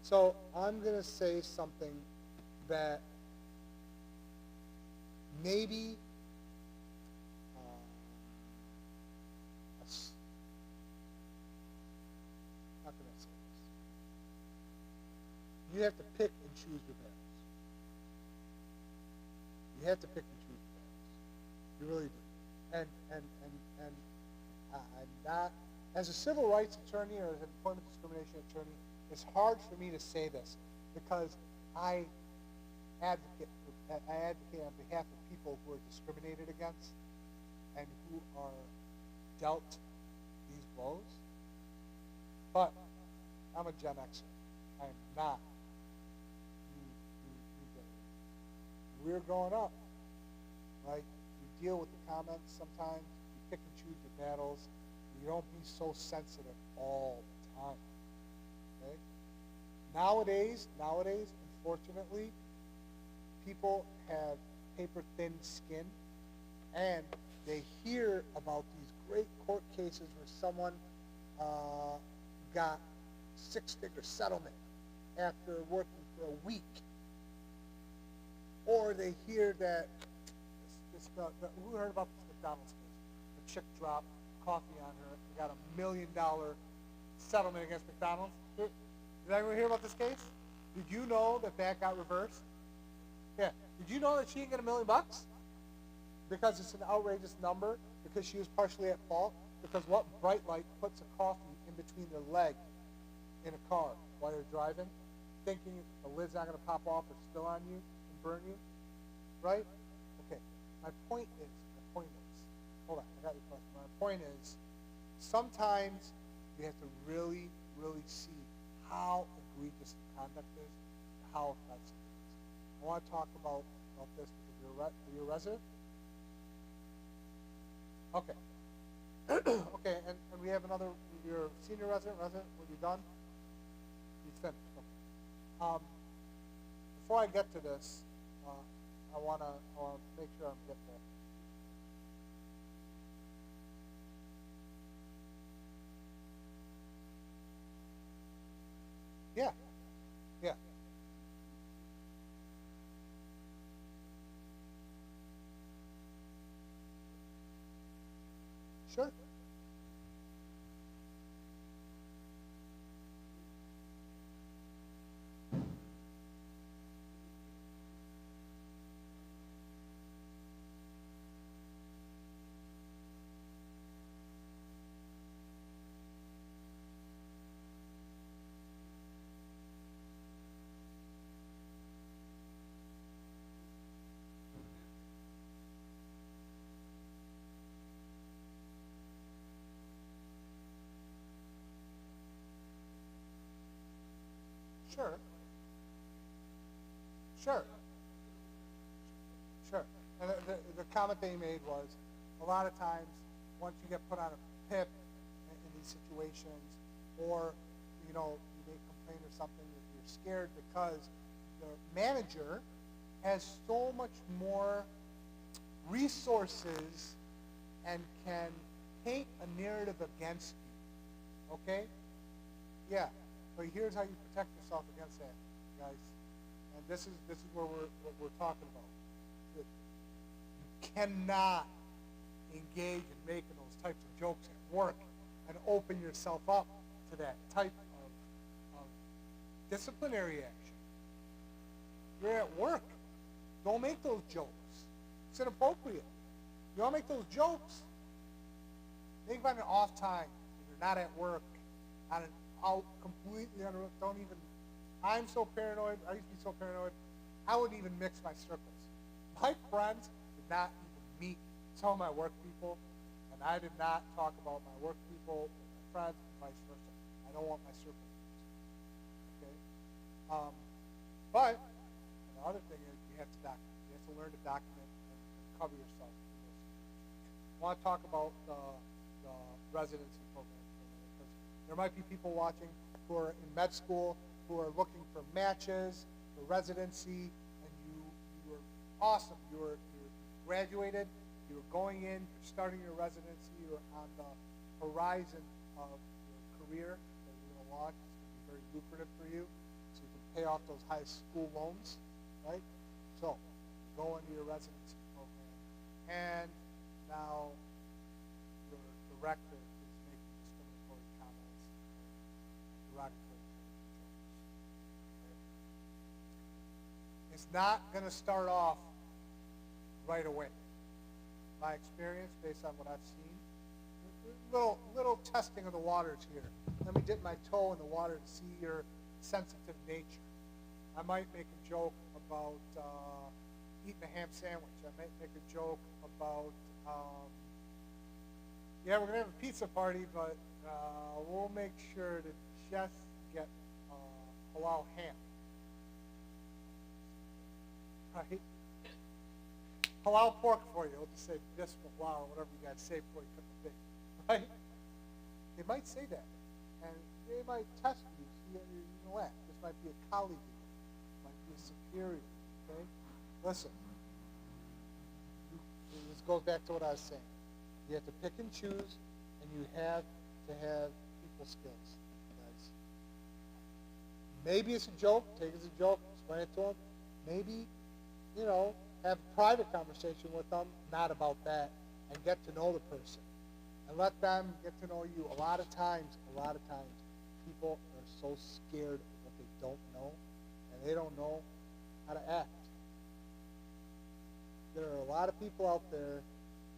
So I'm going to say something that maybe how can I say this? You have to pick and choose your battles. You have to pick and choose your battles. You really do. And I'm not, as a civil rights attorney or as an employment discrimination attorney, it's hard for me to say this because I advocate on behalf of people who are discriminated against and who are dealt these blows. But I'm a Gen Xer. I am not you. We were growing up, right? We deal with the comments sometimes. You pick and choose your battles. You don't be so sensitive all the time. Okay? Nowadays, unfortunately, people have paper-thin skin, and they hear about these great court cases where someone got six-figure settlement after working for a week. Or they hear that, who heard about this McDonald's case? The chick dropped coffee on her and got $1 million settlement against McDonald's. Did anyone hear about this case? Did you know that got reversed? Yeah. Did you know that she didn't get $1 million? Because it's an outrageous number, because she was partially at fault, because what bright light puts a coffee in between their leg in a car while you're driving, thinking the lid's not going to pop off or spill on you and burn you? Right? Okay. My point is, hold on, I got your question. My point is, sometimes you have to really, really see how egregious the conduct is, and how offensive it is. I want to talk about this because you're a resident. Okay. Okay, and we have another, you're a senior resident, were you done? You finished, okay. Before I get to this, I want to make sure I'm getting there. Yeah, yeah. Sure. Sure. Sure. Sure. And the comment they made was, a lot of times, once you get put on a PIP in these situations, or, you know, you may complain or something, you're scared because the manager has so much more resources and can paint a narrative against you. Okay? Yeah. But here's how you protect yourself against that, guys. And this is what we're talking about. You cannot engage in making those types of jokes at work and open yourself up to that type of disciplinary action. You're at work. Don't make those jokes. It's inappropriate. You don't make those jokes. Make them an off time when you're not at work, on an out completely under, don't even, I'm so paranoid, I used to be so paranoid, I wouldn't even mix my circles. My friends did not even meet some of my work people, and I did not talk about my work people with my friends and vice versa. I don't want my circle mixed. Okay? But the other thing is you have to document. You have to learn to document and cover yourself in those situations. I want to talk about the residency program. There might be people watching who are in med school, who are looking for matches, for residency, and you are awesome. You graduated, you're going in, you're starting your residency, you're on the horizon of your career that you're going to launch. It's going to be very lucrative for you, so you can pay off those high school loans, right? So, go into your residency program, and now your director is making discriminatory comments, derogatory jokes. Okay? It's not going to start off right away. My experience, based on what I've seen, little testing of the waters here. Let me dip my toe in the water to see your sensitive nature. I might make a joke about eating a ham sandwich. I might make a joke about, yeah, we're going to have a pizza party, but we'll make sure to just get halal ham. Right? halal pork for you. It'll just say bismillah or whatever you got to say before you cut the pig, right? They might say that, and they might test you. See, you know what? This might be a colleague, might be a superior. Okay, listen. This goes back to what I was saying. You have to pick and choose, and you have to have people skills. Guys. Maybe it's a joke. Take it as a joke. Explain it to them. Maybe, have a private conversation with them, not about that, and get to know the person. And let them get to know you. A lot of times, people are so scared of what they don't know, and they don't know how to act. There are a lot of people out there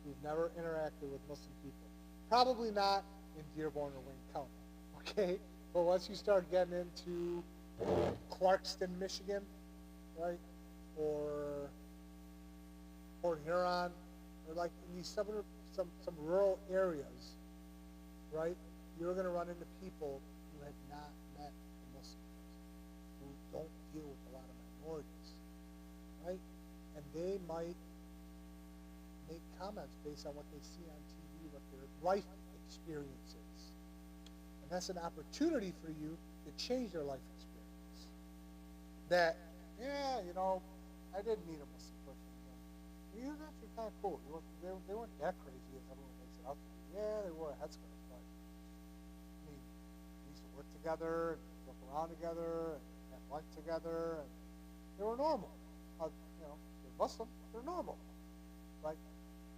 who've never interacted with Muslim people. Probably not in Dearborn or Wayne County, okay? But once you start getting into Clarkston, Michigan, right, or Port Huron, or like in these some rural areas, right, you're going to run into people who have not met the Muslims, who don't deal with a lot of minorities, right? And they might make comments based on what they see on TV, what their life experience is. And that's an opportunity for you to change their life experience. That, I did meet a Muslim person. He was actually kind of cool. They weren't that crazy as everyone makes it out to be. Yeah, they wore a headscarf, but we used to work together, and joke around together, and have lunch together, and they were normal. They're Muslim, they're normal, right?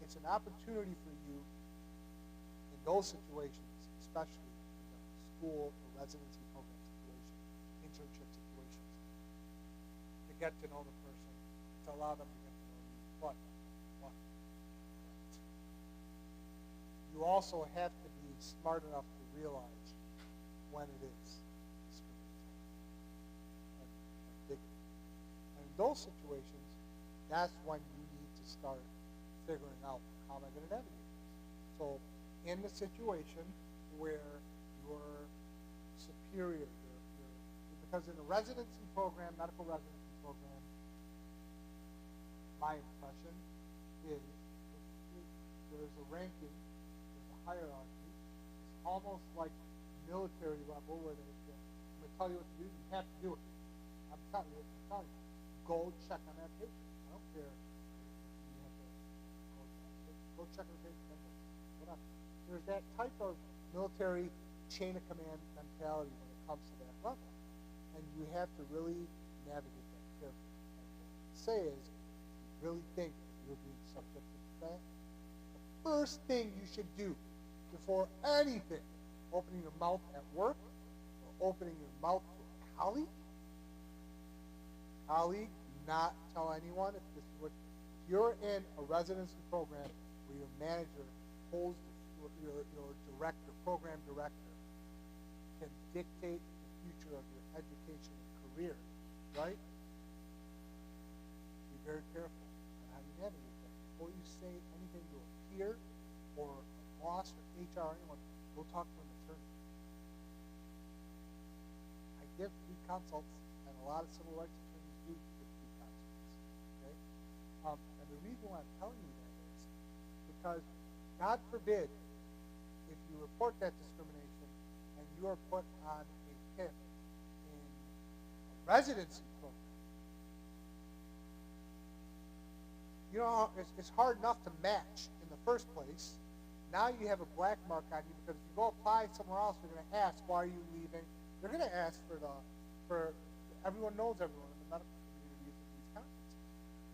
It's an opportunity for you in those situations, especially in the school or residency program situation, internship situations, to get to know the person, to allow them to get to know you. But you also have to be smart enough to realize when it is discriminatory and bigoted. And in those situations, that's when you need to start figuring out how am I going to navigate this. So in the situation where your superior, because in a residency program, medical residency program, my impression is there's a ranking, there's a hierarchy. It's almost like military level where I'm going to tell you what to do, you have to do it. I'm telling you. Go check on that patient. I don't care. You have to go check on the patient. Whatever. There's that type of military chain of command mentality when it comes to that level. And you have to really navigate that carefully. And what I say is, if you really think you're being subjected to that, the first thing you should do before anything, opening your mouth at work or opening your mouth to a colleague, not tell anyone if this is what you're in a residency program where your manager holds your director, program director, can dictate the future of your education and career, right? Be very careful on how you navigate that. Before you say anything to a peer or a boss or HR or anyone, go talk to an attorney. I give free consults, and a lot of civil rights attorneys do give free consults. Okay? And the reason why I'm telling you that is because, God forbid, if you report that discrimination and you are put on a PIP in a residency program, it's hard enough to match in the first place. Now you have a black mark on you because if you go apply somewhere else, they're going to ask, why are you leaving? They're going to ask for everyone knows everyone in the medical community at these conferences.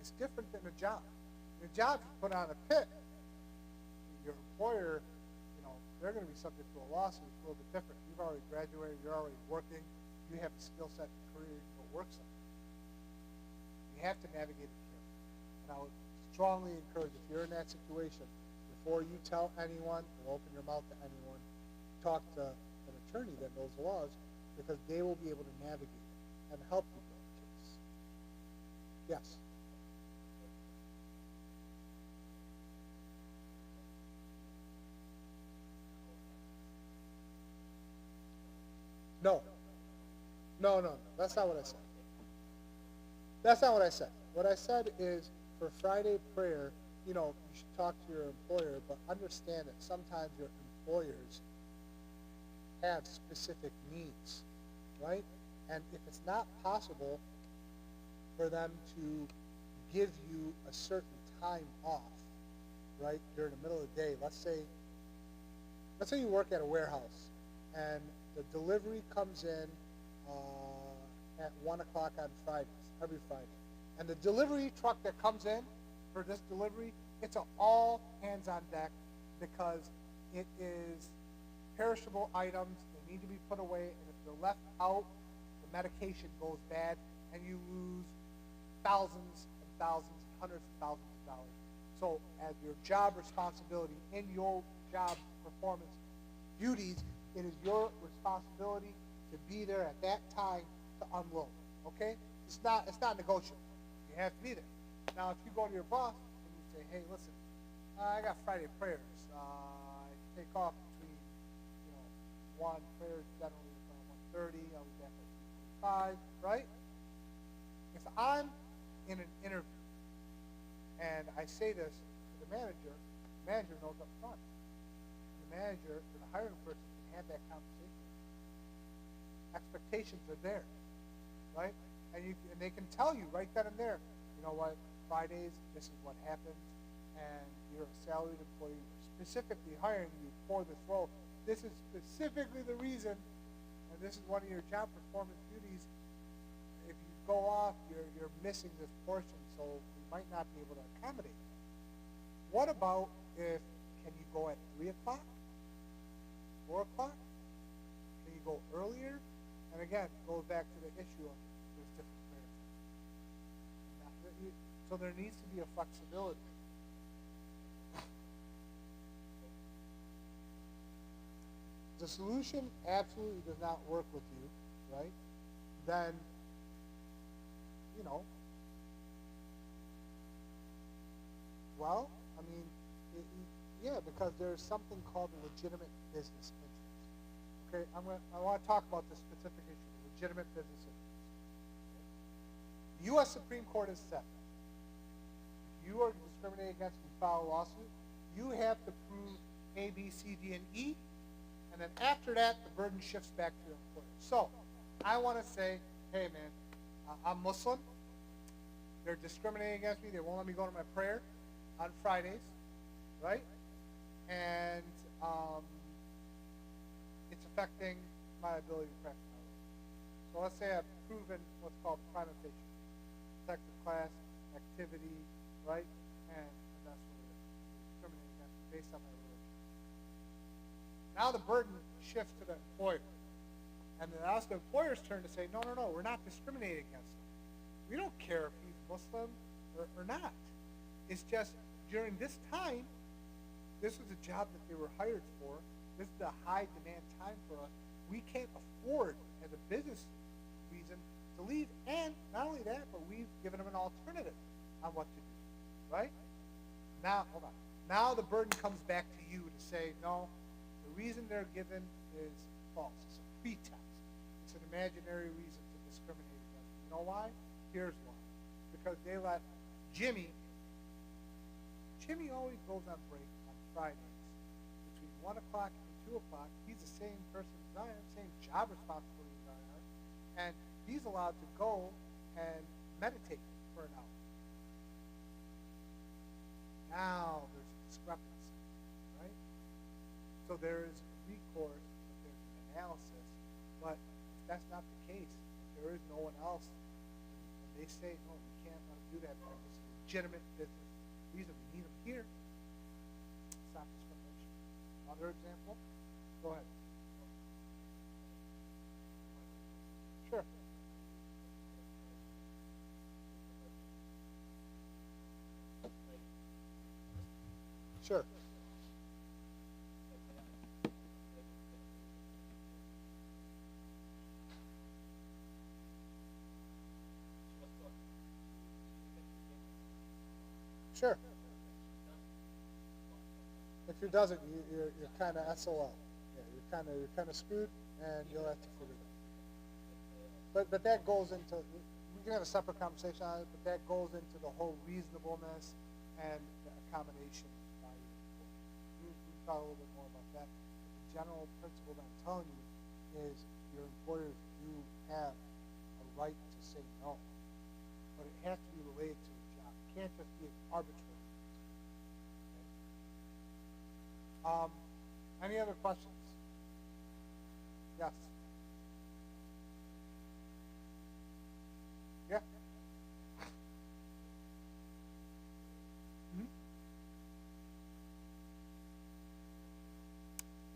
It's different than a job. In a job, you put on a PIP, your employer, they're going to be subject to a lawsuit. It's a little bit different. You've already graduated. You're already working. You have a skill set and career. You can go work somewhere. You have to navigate it carefully. And I would strongly encourage, if you're in that situation, before you tell anyone or open your mouth to anyone, talk to an attorney that knows the laws, because they will be able to navigate it and help you in the case. Yes? No. That's not what I said. That's not what I said. What I said is, for Friday prayer, you know, you should talk to your employer, but understand that sometimes your employers have specific needs, right? And if it's not possible for them to give you a certain time off, right, during the middle of the day, let's say you work at a warehouse and the delivery comes in at 1 o'clock on Fridays, every Friday. And the delivery truck that comes in for this delivery, it's an all hands on deck because it is perishable items. They need to be put away, and if they're left out, the medication goes bad, and you lose thousands and thousands, hundreds of thousands of dollars. So as your job responsibility in your job performance duties, it is your responsibility to be there at that time to unload. Okay? It's not negotiable. You have to be there. Now, if you go to your boss and you say, "Hey, listen, I got Friday prayers. I take off between, 1 prayers generally around 1:30. I'll be back at 2:45." Right? If I'm in an interview and I say this to the manager knows up front. The manager or the hiring person can have that conversation. Expectations are there, right? And they can tell you right then and there, you know what, Fridays, this is what happens, and you're a salaried employee. We're specifically hiring you for this role. This is specifically the reason, and this is one of your job performance duties. If you go off, you're missing this portion, so we might not be able to accommodate that. What about can you go at 3 o'clock, 4 o'clock? Can you go earlier? And again, it goes back to the issue of there's different prayers. So there needs to be a flexibility. The solution absolutely does not work with you, right? Then, well, I mean, yeah, because there's something called a legitimate business interest. Okay, I want to talk about this specific issue, legitimate business interest. Okay. The U.S. Supreme Court has said, if you are discriminated against and you file a lawsuit, you have to prove A, B, C, D, and E, and then after that, the burden shifts back to your employer. So, I want to say, hey man, I'm Muslim, they're discriminating against me, they won't let me go to my prayer on Fridays, right? And it's affecting my ability to practice my religion. So let's say I've proven what's called prima facie, protected class, activity, right? And that's what it is. Discriminating against me based on my religion. Now the burden shifts to the employer. And then it's the employer's turn to say, no, we're not discriminating against him. We don't care if he's Muslim or not. It's just during this time, this was a job that they were hired for. This is a high demand time for us. We can't afford, as a business reason, to leave. And not only that, but we've given them an alternative on what to do, right? Now, hold on. Now the burden comes back to you to say, no, the reason they're given is false. It's a pretext. It's an imaginary reason to discriminate against them. You know why? Here's why. Because they let Jimmy always goes on break on Fridays between 1 o'clock and 2 o'clock. He's the same person as I am, same job responsibility as I am, and he's allowed to go and meditate for an hour. Now there's a discrepancy, right? So there is recourse, but there's an analysis, but if that's not the case, if there is no one else, and they say, no, we can't let them do that, but it's a legitimate business reason we need them here. It's not discrimination. Another example? Go ahead. Sure. Sure. Sure. If it doesn't, you're kind of SOL. Yeah, you're kind of screwed, and you'll have to figure it out. But that goes into you can have a separate conversation on it, but that goes into the whole reasonableness and the accommodation by your employer. We can talk a little bit more about that. But the general principle that I'm telling you is your employers do have a right to say no, but it has to be related to the job. It can't just be arbitrary. Okay? Any other questions? Yes. Yeah. Hmm?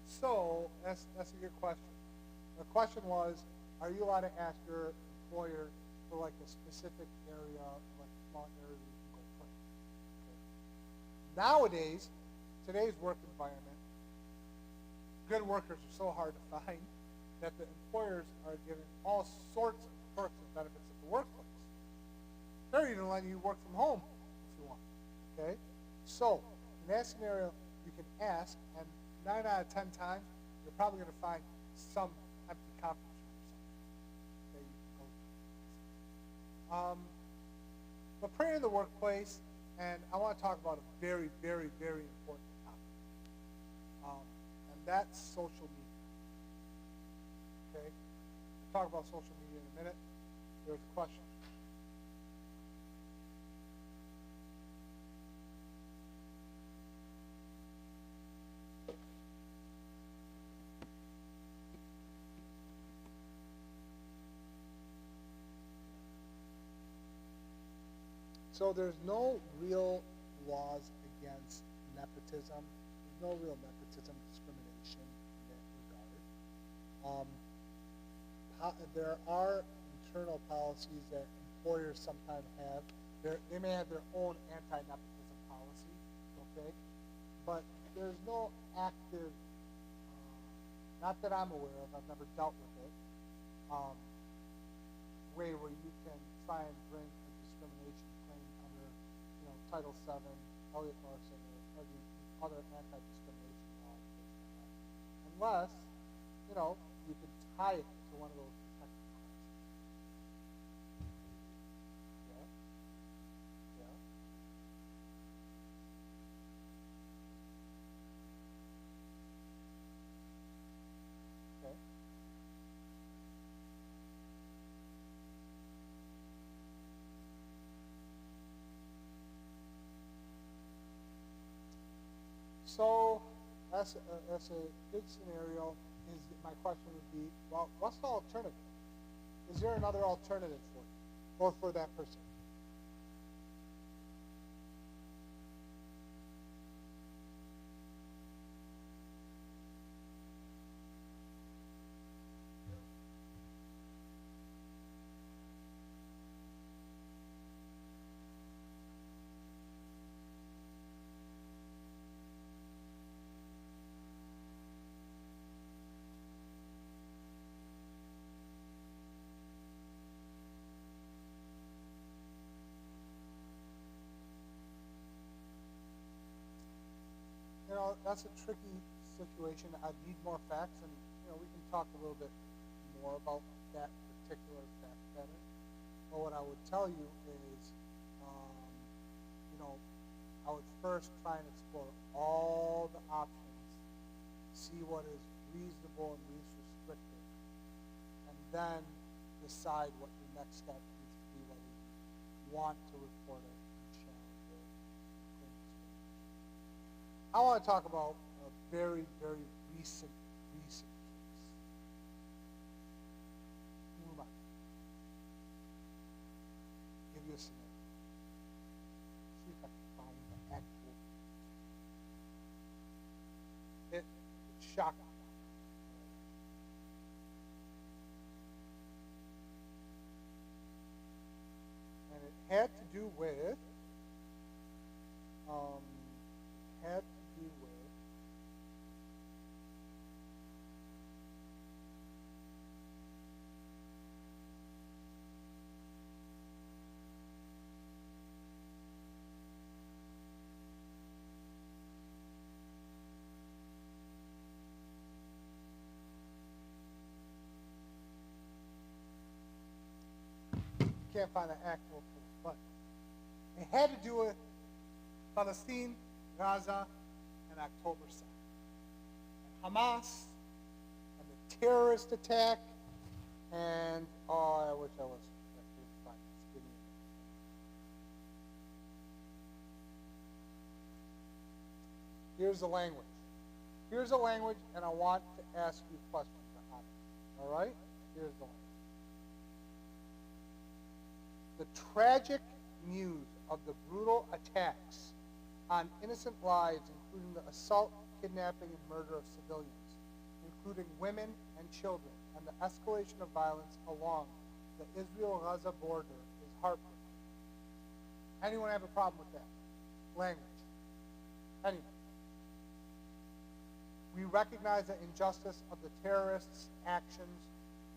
So that's a good question. The question was, are you allowed to ask your employer for like a specific area, like a small area where you can go play? Okay. Nowadays, today's work environment, good workers are so hard to find that the employers are giving all sorts of perks and benefits at the workplace. They're even letting you work from home if you want. Okay? So, in that scenario, you can ask, and 9 out of 10 times, you're probably going to find some empty conference room or something that you can go to. But prayer in the workplace, and I want to talk about a very, very, very important topic. And that's social media. Okay? We'll talk about social media in a minute. There's a question. So there's no real laws against nepotism. There's no real nepotism discrimination in that regard. There are internal policies that employers sometimes have. They may have their own anti-nepotism policy, okay? But there's no active, not that I'm aware of, I've never dealt with it, way where you can try and bring a discrimination claim under, Title VII, Elliott Larson, or the other anti-discrimination laws based on that. Unless, you can tie it to one of those protected classes. Yeah? Yeah? Okay. So that's a good scenario. My question would be, well, what's the alternative? Is there another alternative for you or for that person? That's a tricky situation. I need more facts, and we can talk a little bit more about that particular fact pattern. But what I would tell you is, I would first try and explore all the options, see what is reasonable and least restrictive, and then decide what your next step needs to be, whether you want to report it and challenge it. I want to talk about a very, very recent case. Move on. Give you a scenario. See if I can find the actual. It's shocking. And it had to do with can't find an actual place, but they had to do it Palestine, Gaza, and October 2nd. And Hamas, and the terrorist attack, and, oh, I wish I was. Give me a minute. Here's the language. Here's the language, and I want to ask you questions on it. All right? Here's the language. The tragic news of the brutal attacks on innocent lives, including the assault, kidnapping, and murder of civilians, including women and children, and the escalation of violence along the Israel-Gaza border is heartbreaking. Anyone have a problem with that? Language. Anyone? We recognize the injustice of the terrorists' actions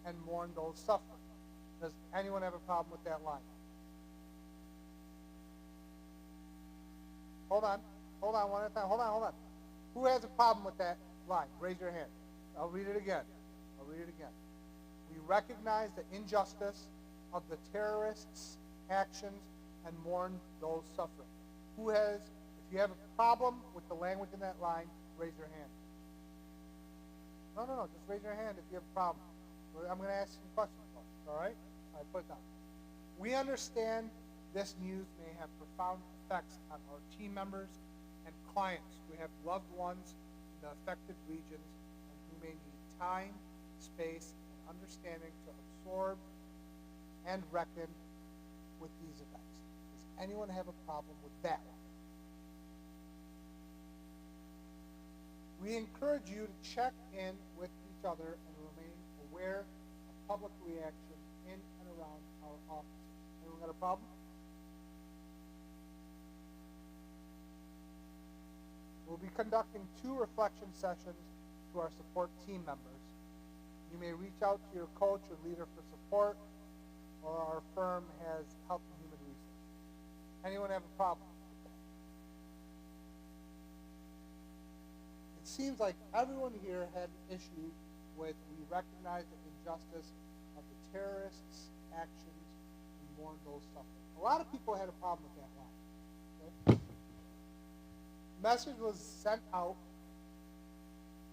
and mourn those suffering. Does anyone have a problem with that line? Hold on, one at a time. Hold on. Who has a problem with that line? Raise your hand. I'll read it again. We recognize the injustice of the terrorists' actions and mourn those suffering. Who has, if you have a problem with the language in that line, raise your hand. No, just raise your hand if you have a problem. I'm going to ask some questions, all right? All right, put it down. We understand this news may have profound effects on our team members and clients who have loved ones in the affected regions and who may need time, space, and understanding to absorb and reckon with these events. Does anyone have a problem with that one? We encourage you to check in with each other and remain aware of public reaction in and around our offices. Anyone got a problem? We'll be conducting 2 reflection sessions to our support team members. You may reach out to your coach or leader for support, or our firm has Health and Human Resources. Anyone have a problem? It seems like everyone here had an issue with we recognize the injustice of the terrorists' actions and mourn those suffering. A lot of people had a problem with that line. Okay? The message was sent out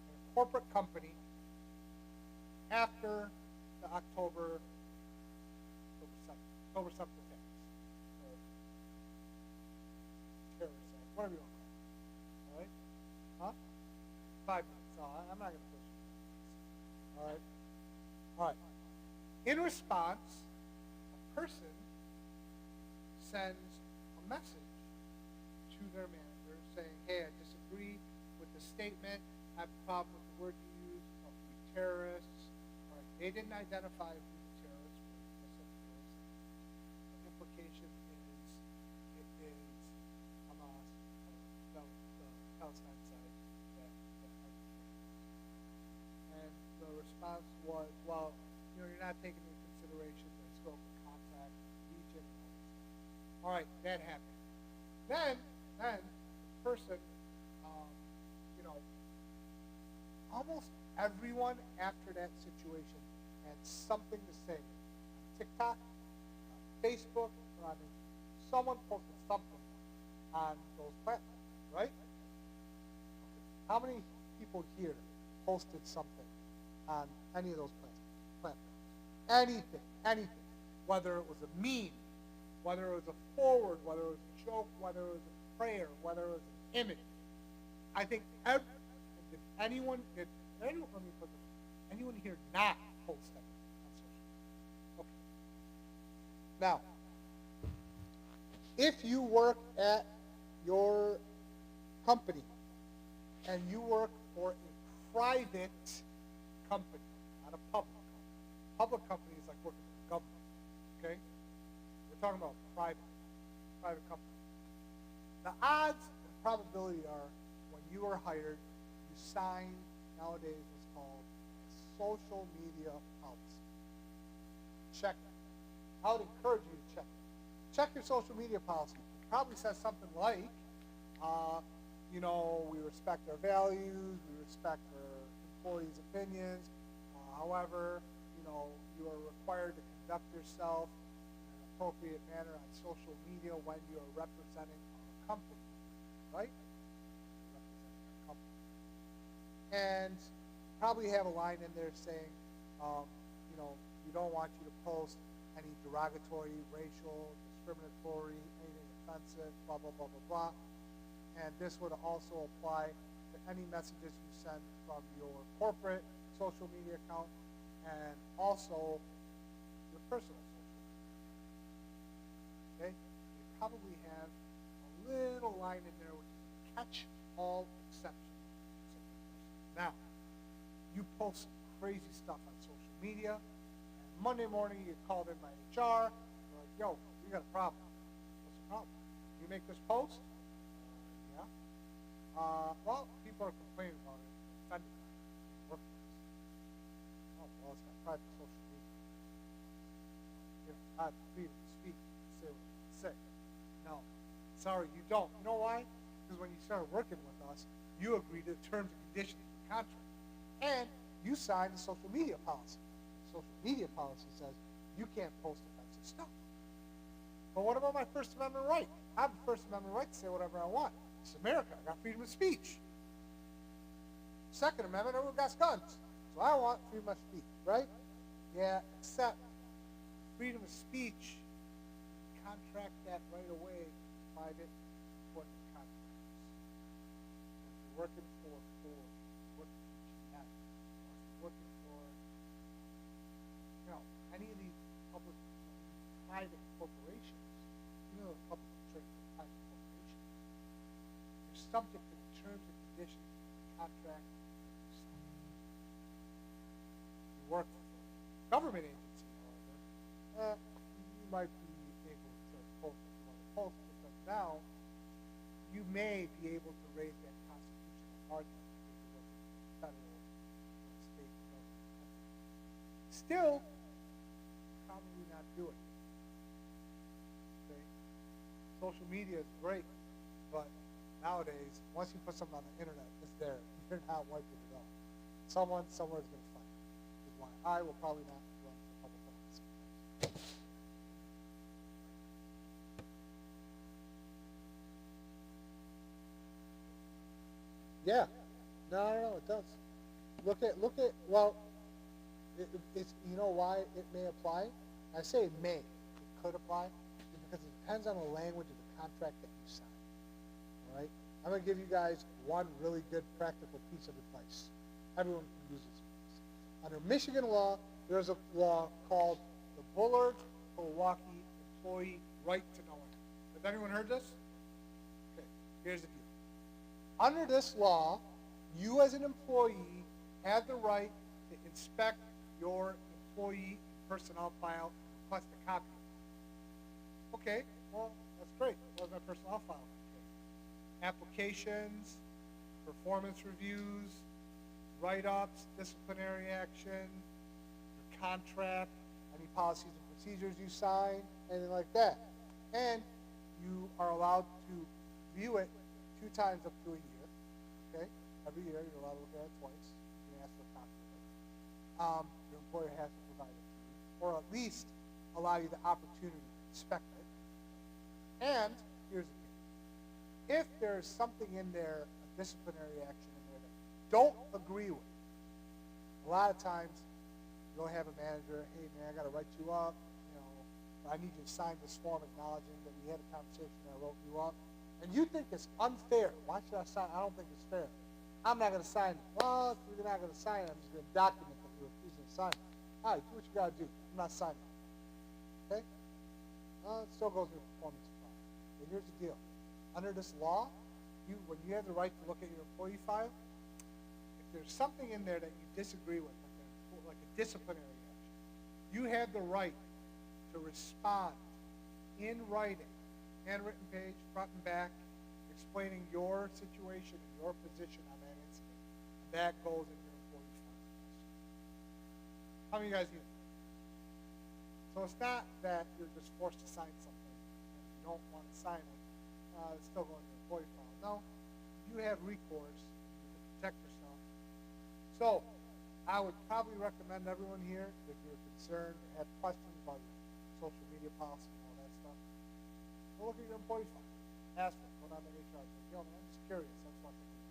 in a corporate company after the October 7th attacks. Terrorist act, whatever you want to call it. All right? Huh? 5 minutes. So I'm not going to push it. All right. In response, a person sends a message to their manager saying, hey, I disagree with the statement. I have a problem with the word you use, terrorists. All right. They didn't identify who the terrorists were. That's what the terrorists said. The implication is it is Hamas, the Palestine side. And the response was, well, you're not taking into consideration the scope of contact, region, and all this stuff. All right, that happened. Then the person, almost everyone after that situation had something to say. On TikTok, on Facebook, or on Instagram. Someone posted something on those platforms, right? Okay. How many people here posted something on any of those platforms? Anything. Whether it was a meme, whether it was a forward, whether it was a joke, whether it was a prayer, whether it was an image. I think anyone here not post that on social media? Okay. Now, if you work at your company and you work for a private company, not a public company. Public company is like working for the government, okay? We're talking about private company. The odds and probability are when you are hired, you sign nowadays what's called a social media policy. Check it. I would encourage you to check it. Check your social media policy. It probably says something like, we respect our values, we respect our employees' opinions. However, you are required to conduct yourself in an appropriate manner on social media when you're representing our company, right? Representing our company. And probably have a line in there saying, you know, we don't want you to post any derogatory, racial, discriminatory, anything offensive, blah, blah, blah, blah, blah. And this would also apply to any messages you send from your corporate social media account and also your personal social media. Okay? You probably have a little line in there which is catch all exceptions. Now, you post crazy stuff on social media, and Monday morning you get called in by HR, they're like, yo, we got a problem. What's the problem? You make this post? Yeah. Well, people are complaining about it, offended by it, workplace. Oh, well, it's got private social media. You know, I have freedom to speak, say what I say. No, sorry, you don't. You know why? Because when you started working with us, you agreed to the terms and conditions of the contract. And you signed the social media policy. The social media policy says you can't post offensive stuff. But what about my First Amendment right? I have a First Amendment right to say whatever I want. It's America. I got freedom of speech. Second Amendment, everyone got guns. So I want freedom of speech, right? Yeah, except freedom of speech, contract that right away, private employment contracts. If you're working for Ford, working for GM, working for, you know, any of these public, private corporations, you know, public traded private corporations, you're subject to the terms and conditions of the contract. You work for a government agency, however, you might be able to post what you want to post, because now you may be able to raise that constitutional argument if you're working for federal or state government. Still, probably not do it. Okay? Social media is great, but nowadays, once you put something on the internet, it's there. You're not wiping it off. Someone somewhere is going to find it. Which is why I will probably not run for public office. Yeah. No, it does. Look at, well, it's, you know why it may apply? I say it may. It could apply because it depends on the language of the contract that you sign. All right? I'm going to give you guys one really good practical piece of advice. Everyone can use this. Under Michigan law, there's a law called the Bullard-Milwaukee Employee Right to Know Act. Has anyone heard this? Okay, here's the deal. Under this law, you as an employee have the right to inspect your employee personnel file and request a copy of it. Okay, well, that's great. What does my personnel file okay? Applications, performance reviews, write-ups, disciplinary action, your contract, any policies and procedures you sign, anything like that. And you are allowed to view it 2 times up to a year. Okay? Every year you're allowed to look at it twice. You can ask for a copy of it. Your employer has to provide it to you, or at least allow you the opportunity to inspect it. And here's the thing. If there's something in there, a disciplinary action in there that you don't agree with, a lot of times you'll have a manager, hey man, I got to write you up, you know, I need you to sign this form acknowledging that we had a conversation and I wrote you up. And you think it's unfair. Why should I sign? I don't think it's fair. I'm not going to sign it. Well, if you're not going to sign it, I'm just going to document that you're refusing to sign it. All right, do what you got to do. I'm not signing it. Okay? It still goes in the performance file. But here's the deal. Under this law, when you have the right to look at your employee file, if there's something in there that you disagree with, like a disciplinary action, you have the right to respond in writing, handwritten page, front and back, explaining your situation and your position on that incident. And that goes in your employee file. How many of you guys do that? So it's not that you're just forced to sign something and you don't want to sign it. It's still going in your employee file. No, you have recourse. You can protect yourself. So I would probably recommend everyone here, if you're concerned or have questions about your social media policy and all that stuff. Go look at your employee file. Ask them. Go down to HR. Say, yo, man, I'm just curious. That's what I'm doing.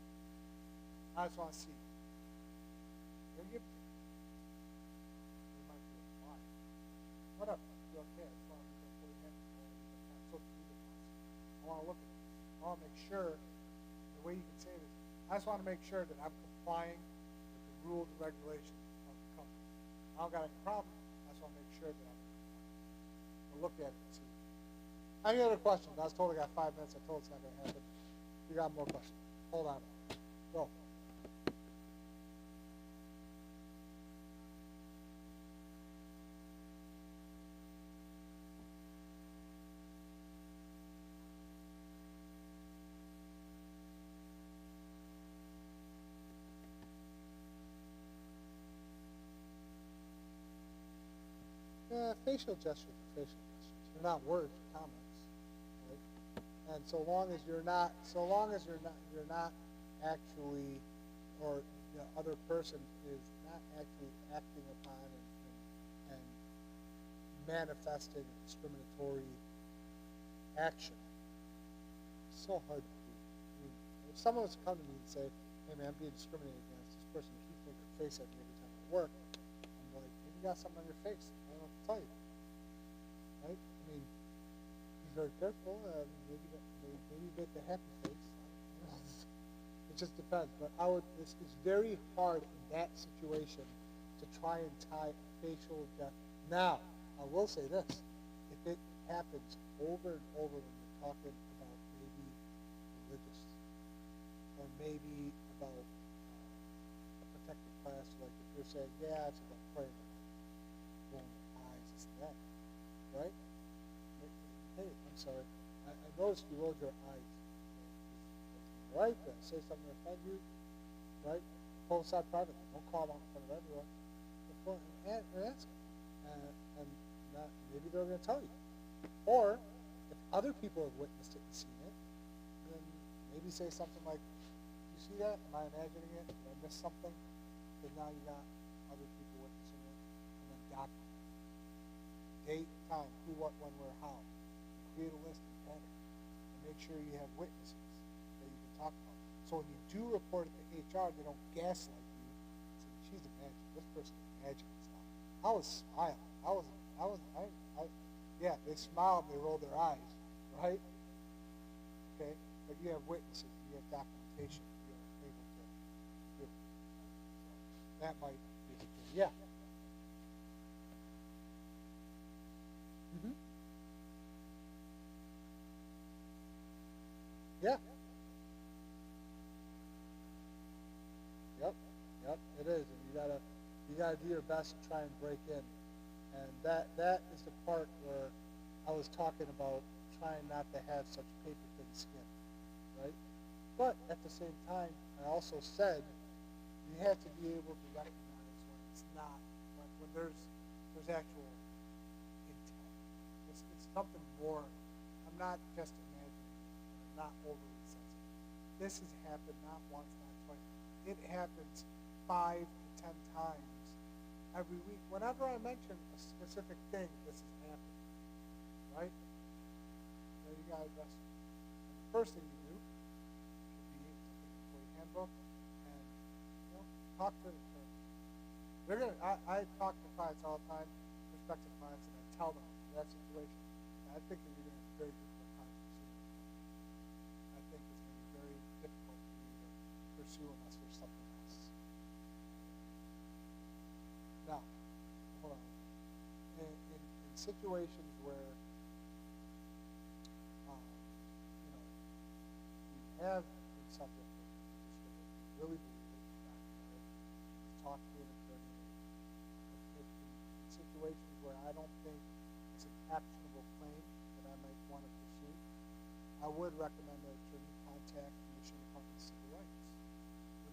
I just want to see. They'll give it to you. You might be like, why? Whatever. You're okay. I just want to read the employee handbook. I want to read the social media policy. I want to look at this. I want to make sure, the way you can say this, I just want to make sure that I'm complying with the rules and regulations of the company. I don't got any problem. I just want to make sure that I'm complying. I'll look at it and see. Any other questions? I was told I got 5 minutes. I told it's not going to happen. You got more questions? Hold on. Go. Facial gestures are facial gestures. They're not words or comments, right? And so long as you're not actually, or the other person is not actually acting upon and manifesting discriminatory action, it's so hard to do. I mean, if someone was to come to me and say, "Hey man, I'm being discriminated against. This person keeps making a face at me every time I work," I'm like, "Maybe you got something on your face. I don't know what to tell you." Right? I mean, be very careful. Maybe make the happy face. It just depends. But it's very hard in that situation to try and tie a facial gesture. Now, I will say this: if it happens over and over when you're talking about maybe religious, or maybe about a protected class, like if you're saying, "Yeah, it's about praying," rolling your eyes, this and that. Right? Hey, I'm sorry. I noticed you rolled your eyes. Right? Did I say something to offend you? Right? Pull aside privately. Don't call them out in front of everyone. And ask them. And maybe they're going to tell you. Or, if other people have witnessed it and seen it, then maybe say something like, "You see that? Am I imagining it? Did I miss something?" Because now you got other people witnessing it. And then document it. Date, time, who, what, when, where, how. Create a list and pattern. And make sure you have witnesses that you can talk about. So when you do report it to HR, they don't gaslight you. Say, "She's imagining. This person imagining stuff." I was smiling. Yeah, they smiled and they rolled their eyes, right? Okay? But you have witnesses. You have documentation. You're able to do it. So that might be the thing. Yeah. Mm-hmm. Yeah. Yep, it is. And you gotta do your best to try and break in. And that is the part where I was talking about trying not to have such paper thin skin, right? But at the same time, I also said you have to be able to recognize when it's not, when there's actual intent. It's something more. I'm not just imagining. I'm not overly sensitive. This has happened not once, not twice. It happens 5 to 10 times every week. Whenever I mention a specific thing, this is happening, right? So you got to address it. And the first thing you do should be to take an employee handbook and talk to them. They're gonna. I talk to clients all the time, prospective clients, and I tell them in that situation. I think that you're going to have a very difficult time pursuing. I think it's going to be very difficult for you to pursue unless there's something else. Now, hold on. In situations where you have been subject to discrimination, you really believe it, you document it, talk to an attorney. In situations where I don't think it's an actionable claim that I might want to pursue, I would recommend that attorney contact the Michigan Department of Civil Rights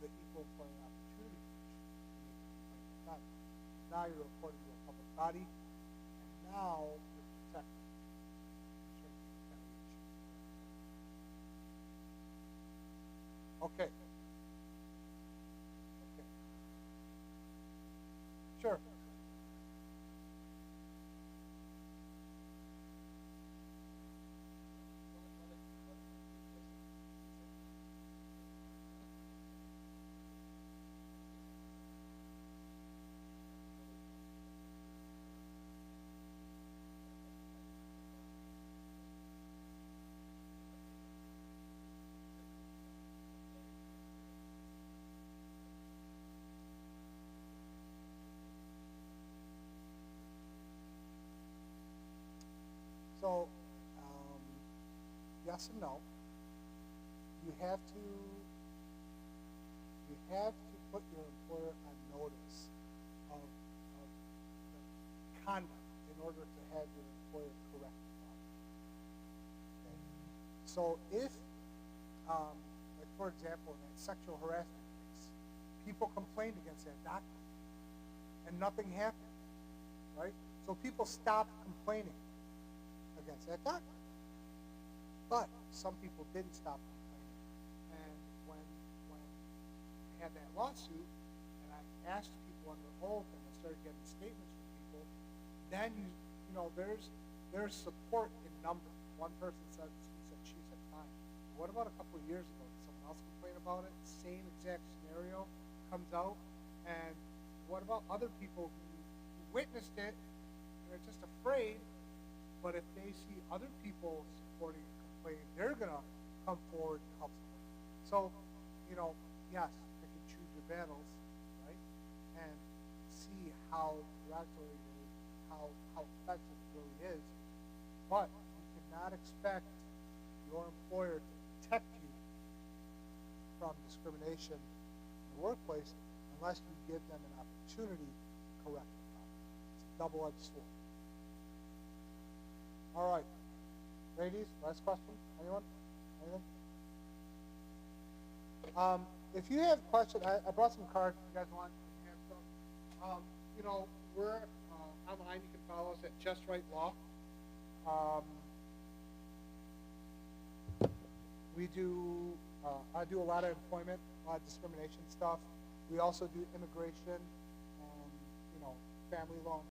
with the Equal Employment Opportunity Commission and make a complaint with them. Now you're reporting to a public body, and now you're protected. Okay. Sure. So, yes and no. You have to put your employer on notice of the conduct in order to have your employer correct the problem. Okay? So if, like for example, in that sexual harassment case, people complained against that doctor and nothing happened, right? So people stopped complaining against that doctor. But some people didn't stop complaining. And when I had that lawsuit, and I asked people under oath, and I started getting statements from people, then you know, there's support in numbers. One person said, he said, she said, fine. What about a couple of years ago? Did someone else complain about it? Same exact scenario comes out. And what about other people who witnessed it and are just afraid, but if they see other people supporting and complaining, they're going to come forward and help someone. So, you know, yes, you can choose your battles, right? And see how derogatory it is, how offensive it really is. But you cannot expect your employer to protect you from discrimination in the workplace unless you give them an opportunity to correct the problem. It's a double-edged sword. All right. Ladies, last question. Anyone? Anything? If you have questions, I brought some cards if you guys want to have some. You know, we're online. You can follow us at Just Right Law. We do, I do a lot of employment, a lot of discrimination stuff. We also do immigration and, you know, family law.